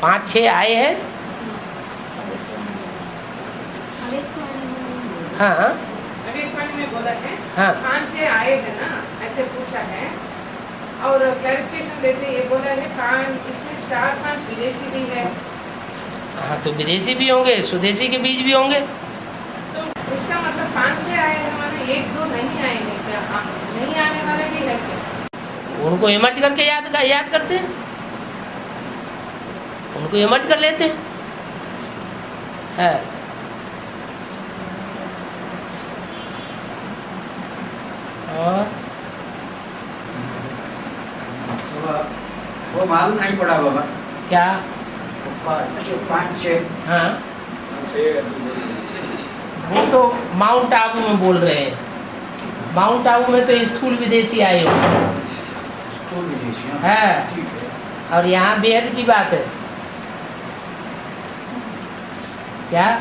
Speaker 1: 5-6 आए हैं, हाँ
Speaker 7: अभी में बोला है
Speaker 1: हाँ
Speaker 7: 5-6 आए हैं ना, ऐसे पूछा है, और क्लैरिफिकेशन देते ये बोला है 5, इसमें 4-5 विदेशी भी है।
Speaker 1: हाँ तो विदेशी भी होंगे, स्वदेशी के बीज भी होंगे।
Speaker 7: तो इसका मतलब 5-6 आए हैं माने 1-2 नहीं आएंगे क्या? नहीं आने वाले भी है क्या?
Speaker 1: उनको इमर्ज करके याद करते हैं, उनको इमर्ज कर लेते हैं। और
Speaker 3: वो मालूम नहीं पड़ा बाबा
Speaker 1: क्या?
Speaker 3: 5-6
Speaker 1: हाँ वो तो माउंट आबू में बोल रहे हैं। माउंट आबू में तो स्थूल विदेशी आए हो है, और यहाँ बेहद की बात है। क्या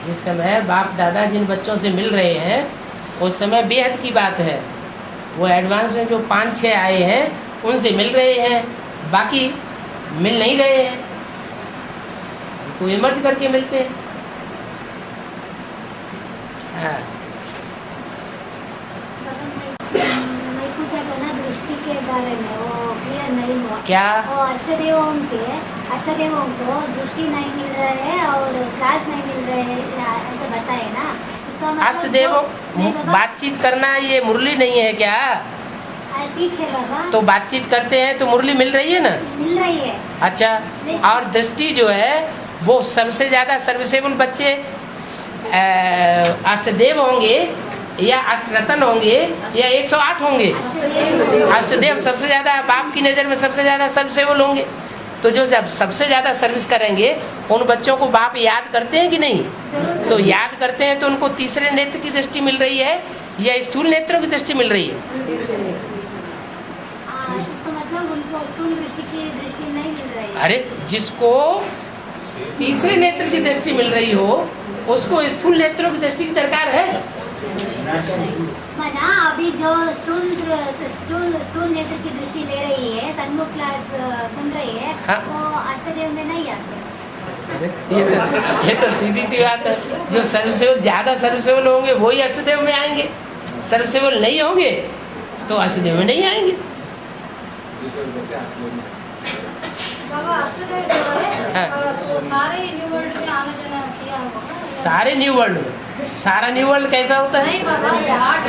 Speaker 1: जिस समय बाप दादा जिन बच्चों से मिल रहे हैं उस समय बेहद की बात है। वो एडवांस में जो 5-6 आए हैं उनसे मिल रहे हैं, बाकी मिल नहीं रहे हैं, उनको इमर्ज करके मिलते हैं। हाँ
Speaker 6: मैं पूछा था ना दृष्टि के बारे में, वो क्लियर नहीं हुआ।
Speaker 1: क्या?
Speaker 6: वो अष्टदेवों को दृष्टि नहीं मिल रहा है और क्लास नहीं मिल रहे हैं ऐसे बताए ना, इसका मतलब
Speaker 1: अष्टदेवों बातचीत करना ये मुरली नहीं है क्या?
Speaker 6: ठीक है बाबा,
Speaker 1: तो बातचीत करते हैं तो मुरली मिल रही है ना?
Speaker 6: मिल रही है।
Speaker 1: अच्छा, और दृष्टि जो है वो सबसे ज़्यादा सर्विसेबल बच्चे अष्टदेव होंगे या अष्टरत्न होंगे या 108 होंगे? अष्टदेव सबसे ज़्यादा बाप की नज़र में सबसे ज़्यादा सर्विसेबल होंगे। तो जो जब सबसे ज़्यादा सर्विस करेंगे उन बच्चों को बाप याद करते हैं कि नहीं? तो याद करते हैं तो उनको तीसरे नेत्र की दृष्टि मिल रही है या स्थूल नेत्रों की दृष्टि मिल रही है?
Speaker 6: इसका मतलब उनको स्थूल दृष्टि की दृष्टि नहीं मिल रही है।
Speaker 1: अरे जिसको तीसरे नेत्र की दृष्टि मिल रही हो उसको स्थूल नेत्रों की दृष्टि की दरकार है?
Speaker 6: मना अभी जो स्थूल नेत्र की दृष्टि ले रही है, सन्मुख क्लास सुन रही है,
Speaker 1: हाँ।
Speaker 6: वो अष्टदेव में नहीं आते।
Speaker 1: ये तो सीधी सी बात है। जो सर्वसेवल ज्यादा सर्वसेवल होंगे वही अष्टदेव में आएंगे, सर्वसेवल नहीं होंगे तो अष्टदेव में नहीं आएंगे।
Speaker 2: बाबा अष्टदेव जो है
Speaker 1: हाँ।
Speaker 2: वो सारे न्यू वर्ल्ड में आना जाना किया है बाबा?
Speaker 1: सारे न्यू वर्ल्ड में? सारा न्यू वर्ल्ड कैसा होता है?
Speaker 2: नहीं बाबा, आठ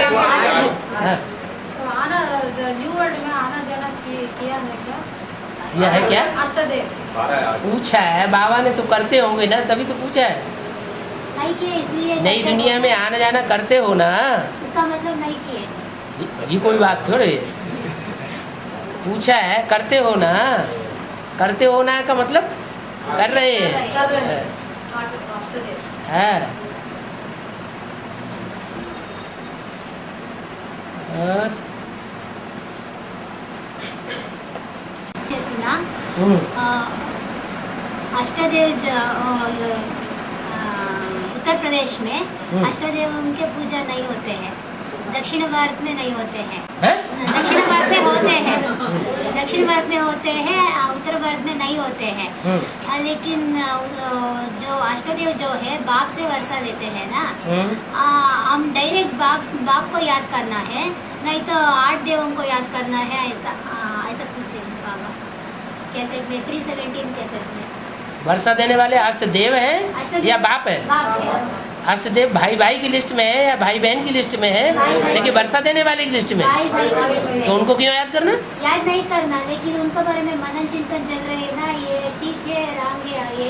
Speaker 1: हाँ।
Speaker 2: तो आना न्यू वर्ल्ड में आना जाना किया है क्या?
Speaker 1: यह है क्या?
Speaker 2: अष्टदेव
Speaker 4: सारा है।
Speaker 1: पूछा है बाबा ने, तो करते होंगे ना, तभी तो पूछा है।
Speaker 6: नहीं किए इसलिए
Speaker 1: नई दुनिया में आना जाना करते हो ना,
Speaker 6: इसका मतलब नहीं किए।
Speaker 1: ये कोई बात थोड़ी। पूछा है करते हो ना, करते हो ना का मतलब कर रहे हैं।
Speaker 2: कर रहे हैं अष्टदेव।
Speaker 1: है और
Speaker 6: सुना
Speaker 1: हम्म,
Speaker 6: अष्टदेव उत्तर प्रदेश में अष्टदेवों के पूजा नहीं होते हैं, दक्षिण भारत में नहीं होते हैं।
Speaker 1: हैं?
Speaker 6: दक्षिण भारत में होते हैं, दक्षिण भारत में होते हैं, उत्तर भारत में नहीं होते हैं। लेकिन जो अष्टदेव जो है बाप से वर्षा लेते हैं ना, हम डायरेक्ट बाप को याद करना है, नहीं तो 8 देवों को याद करना है, ऐसा पूछे बाबा कैसेट में 317 कैसेट में।
Speaker 1: वर्षा देने वाले अष्टदेव हैं या बाप है?
Speaker 6: बाप है।
Speaker 1: अष्टदेव भाई भाई की लिस्ट में है या भाई बहन की लिस्ट में है, लेकिन वर्षा देने वाले की लिस्ट में है।
Speaker 6: भाई
Speaker 1: तो उनको क्यों याद करना?
Speaker 6: याद नहीं करना, लेकिन उनके बारे में मनन चिंतन चल रहे हैं ना, ये ठीक है रंग है ये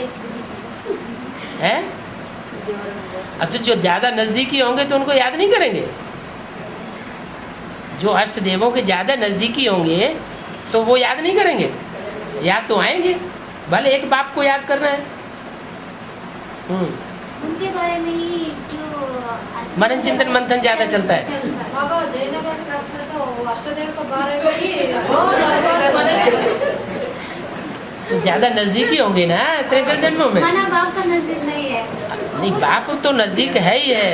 Speaker 1: है। अच्छा, जो ज्यादा नजदीकी होंगे तो उनको याद नहीं करेंगे? जो अष्टदेवों के ज्यादा नजदीकी होंगे तो वो याद नहीं करेंगे? याद तो आएंगे, भले एक बाप को याद करना है।
Speaker 6: उनके बारे में ही जो
Speaker 1: मनन चिंतन मंथन ज्यादा चलता है।
Speaker 2: बाबा जयनगर क्लास में तो अष्टदेव के बारे में ही रोज
Speaker 1: तो ज्यादा नजदीकी होंगे ना 63 जन्मों में।
Speaker 6: माना बाप का नजदीक नहीं है।
Speaker 1: नहीं, बाप तो नजदीक है ही है।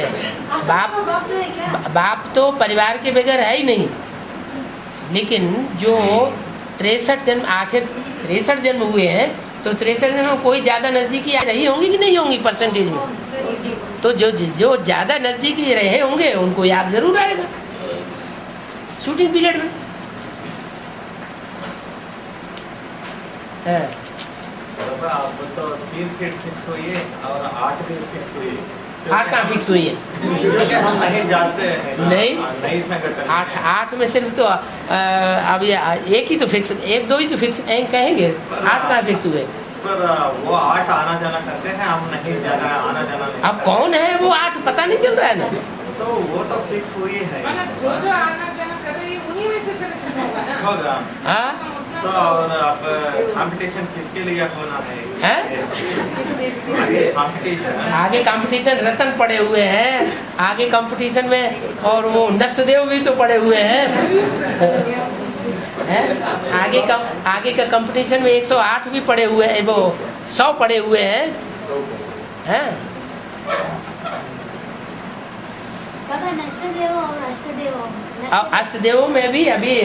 Speaker 1: बाप तो परिवार के बगैर है ही नहीं। लेकिन जो 63 जन्म, आखिर 63 जन्म हुए हैं, तो 63 जन्म में कोई ज़्यादा नज़दीकी रही होंगी कि नहीं होंगी परसेंटेज में? तो जो ज़्यादा नज़दीकी रहे होंगे उनको याद ज़रूर आएगा शूटिंग पीरियड में।
Speaker 4: अब तो 3 सीट फिक्स हुई है और 8 भी फिक्स हुई है।
Speaker 1: 8 कहाँ फिक्स हुई है?
Speaker 4: क्योंकि हम नहीं जानते हैं ना,
Speaker 1: नहीं,
Speaker 4: नई संगठन
Speaker 1: 8 में सिर्फ तो अब ये एक ही तो फिक्स, 1-2 ही तो फिक्स कहेंगे। 8 कहाँ फिक्स हुए?
Speaker 4: पर वो 8 आना जाना करते हैं, हम नहीं जाना आना जाना नहीं।
Speaker 1: अब कौन है वो 8 पता नहीं चल रहा है ना।
Speaker 4: तो वो तो फिक्स हुई है।
Speaker 7: मतलब जो आना जाना कर रही है उन्हीं में से सिलेक्शन होगा ना।
Speaker 4: होगा।
Speaker 1: हाँ,
Speaker 4: तो अब कंपटीशन किसके लिए होना है? आगे कंपटीशन,
Speaker 1: आगे कंपटीशन रतन पड़े हुए हैं आगे कंपटीशन में, और वो नष्टदेव भी तो पड़े हुए हैं। आगे का कंपटीशन में 108 भी पड़े हुए हैं, वो 100 पड़े हुए हैं।
Speaker 6: बाबा नष्टदेव और अष्टदेव,
Speaker 1: अष्टदेवों में भी अभी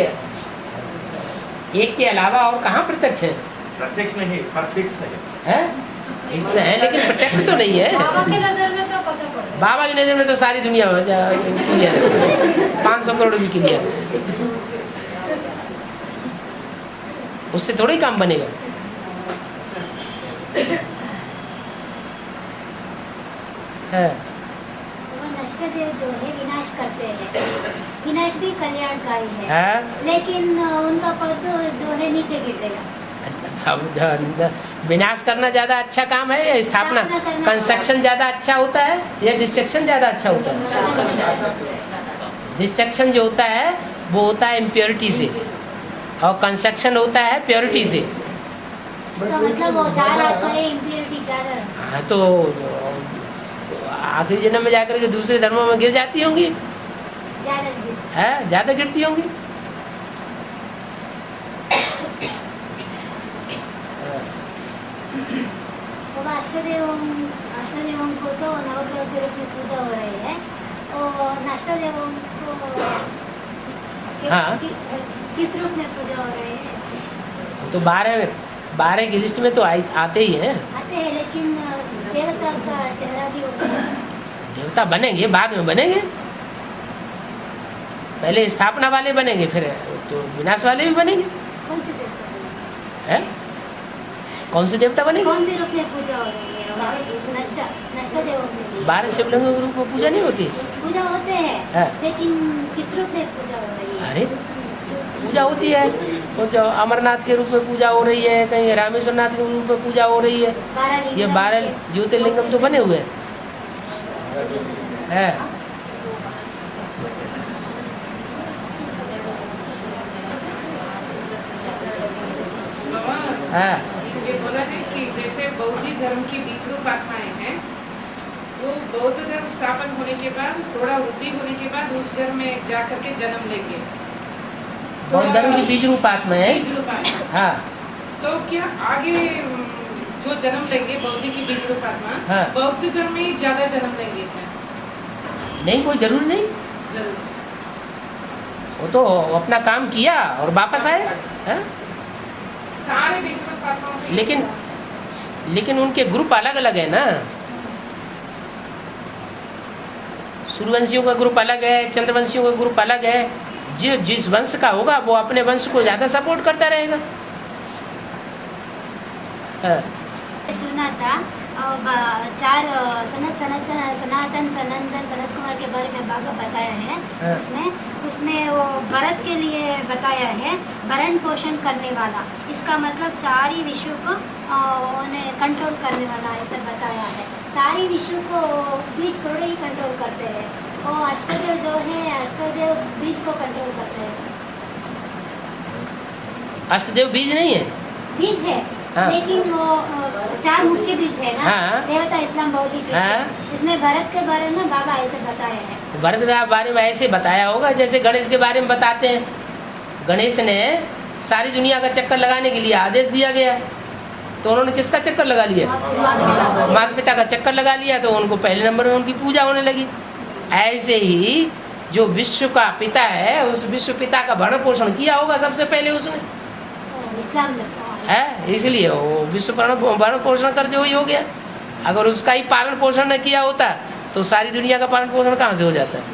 Speaker 1: एक के अलावा और कहाँ प्रत्यक्ष है?
Speaker 4: प्रत्यक्ष नहीं पर फिक्स है।
Speaker 1: फिक्स है लेकिन प्रत्यक्ष तो नहीं है।
Speaker 2: बाबा की नजर में तो पता पड़ रहा
Speaker 1: बाबा की नजर में तो सारी दुनिया क्लियर है, 500 करोड़ की क्लियर उससे थोड़ा ही काम बनेगा। है
Speaker 6: वो नष्टदेव जो है विनाश करते हैं, विनाश भी कल्याणकारी है, लेकिन उनका पद जो है नीचे गिर गया।
Speaker 1: अब विनाश करना ज़्यादा अच्छा काम है या स्थापना? कंस्ट्रक्शन ज़्यादा अच्छा होता है या डिस्ट्रक्शन ज़्यादा अच्छा होता है? डिस्ट्रक्शन जो होता है वो होता है इम्प्योरिटी से, और कंस्ट्रक्शन होता है प्योरिटी से।
Speaker 6: इसका मतलब वो चार आत्माएं इम्प्योरिटी ज्यादा
Speaker 1: हाँ तो आखिरी जन्म में जाकर के दूसरे धर्मों में गिर जाती होंगी, ज़्यादा गिरती होंगी।
Speaker 6: अष्टदेवों को तो नवग्रह के रूप में पूजा हो रही है और अष्टदेवों को
Speaker 1: हाँ।
Speaker 6: किस रूप में पूजा हो रही है?
Speaker 1: वो तो 12 की लिस्ट में तो आते ही हैं।
Speaker 6: आते हैं, लेकिन देवता का चेहरा भी होता है।
Speaker 1: देवता बनेंगे, बाद में बनेंगे, पहले स्थापना वाले बनेंगे, फिर तो विनाश वाले भी बनेंगे।
Speaker 6: कौन से देवता
Speaker 1: है? कौन से देवता बनेंगे?
Speaker 6: कौन से रूप में पूजा हो रही है? नष्ट देवों में
Speaker 1: 12 शिवलिंगों के रूप में पूजा नहीं होती?
Speaker 6: पूजा होते हैं
Speaker 1: है?
Speaker 6: लेकिन किस रूप में पूजा हो रही है?
Speaker 1: अरे पूजा होती है, वो जो अमरनाथ के रूप में पूजा हो रही है, कहीं रामेश्वर नाथ के रूप में पूजा हो रही है। ये 12 ज्योतिर्लिंगम तो बने हुए हैं। हाँ।
Speaker 7: ये बोला है कि जैसे बौद्ध धर्म की 20 रूप आत्माएं हैं, वो बौद्ध धर्म स्थापन होने के बाद, थोड़ा वृद्धि होने के बाद उस जन्म में जाकर के जन्म लेंगे।
Speaker 1: बौद्ध धर्म की 20 रूप आत्मा है।
Speaker 7: 20 रूप आत्मा।
Speaker 1: हाँ।
Speaker 7: तो क्या आगे जो जन्म लेंगे बौद्ध की 20 रूप आत्मा,
Speaker 1: हाँ।
Speaker 7: बौद्ध धर्म में ही ज्यादा जन्म लेंगे क्या?
Speaker 1: नहीं, कोई जरूरी नहीं।
Speaker 7: जरूर।
Speaker 1: वो तो अपना काम किया और वापस आए। हाँ?
Speaker 7: सारे 20 रूप आत्माओं में
Speaker 1: लेकिन उनके ग्रुप अलग अलग है ना। सूर्यवंशियों का ग्रुप अलग है, चंद्रवंशियों का ग्रुप अलग है। जिस वंश का होगा वो अपने वंश को ज्यादा सपोर्ट करता रहेगा।
Speaker 6: सुना था चार सनातन सनत कुमार के बारे में बाबा बताया है। उसमें वो भरत के लिए बताया है, भरण पोषण करने वाला, इसका मतलब सारी विश्व को उन्हें कंट्रोल करने वाला ऐसा बताया है। सारी विश्व को बीज थोड़े ही कंट्रोल करते हैं, वो अष्टदेव जो है अष्टदेव बीज को कंट्रोल करते हैं।
Speaker 1: अष्टदेव बीज नहीं है,
Speaker 6: बीज है। हाँ। लेकिन वो 4 मुख्य बीज है ना। हाँ। देवता इस्लाम बौद्ध कृष्ण। हाँ। इसमें भरत के बारे में बाबा ऐसे बताया है।
Speaker 1: भरत के बारे में ऐसे बताया होगा जैसे गणेश के बारे में बताते हैं। गणेश ने सारी दुनिया का चक्कर लगाने के लिए आदेश दिया गया, तो उन्होंने किसका चक्कर लगा लिया? माता पिता का चक्कर लगा लिया, तो उनको पहले नंबर में उनकी पूजा होने लगी। ऐसे ही जो विश्व का पिता है, उस विश्व पिता का भरण पोषण किया होगा सबसे पहले उसने,
Speaker 6: इस्लाम
Speaker 1: है। इसलिए वो विश्व भरण पोषण कर जो ही हो गया। अगर उसका ही पालन पोषण न किया होता तो सारी दुनिया का पालन पोषण कहाँ से हो जाता है?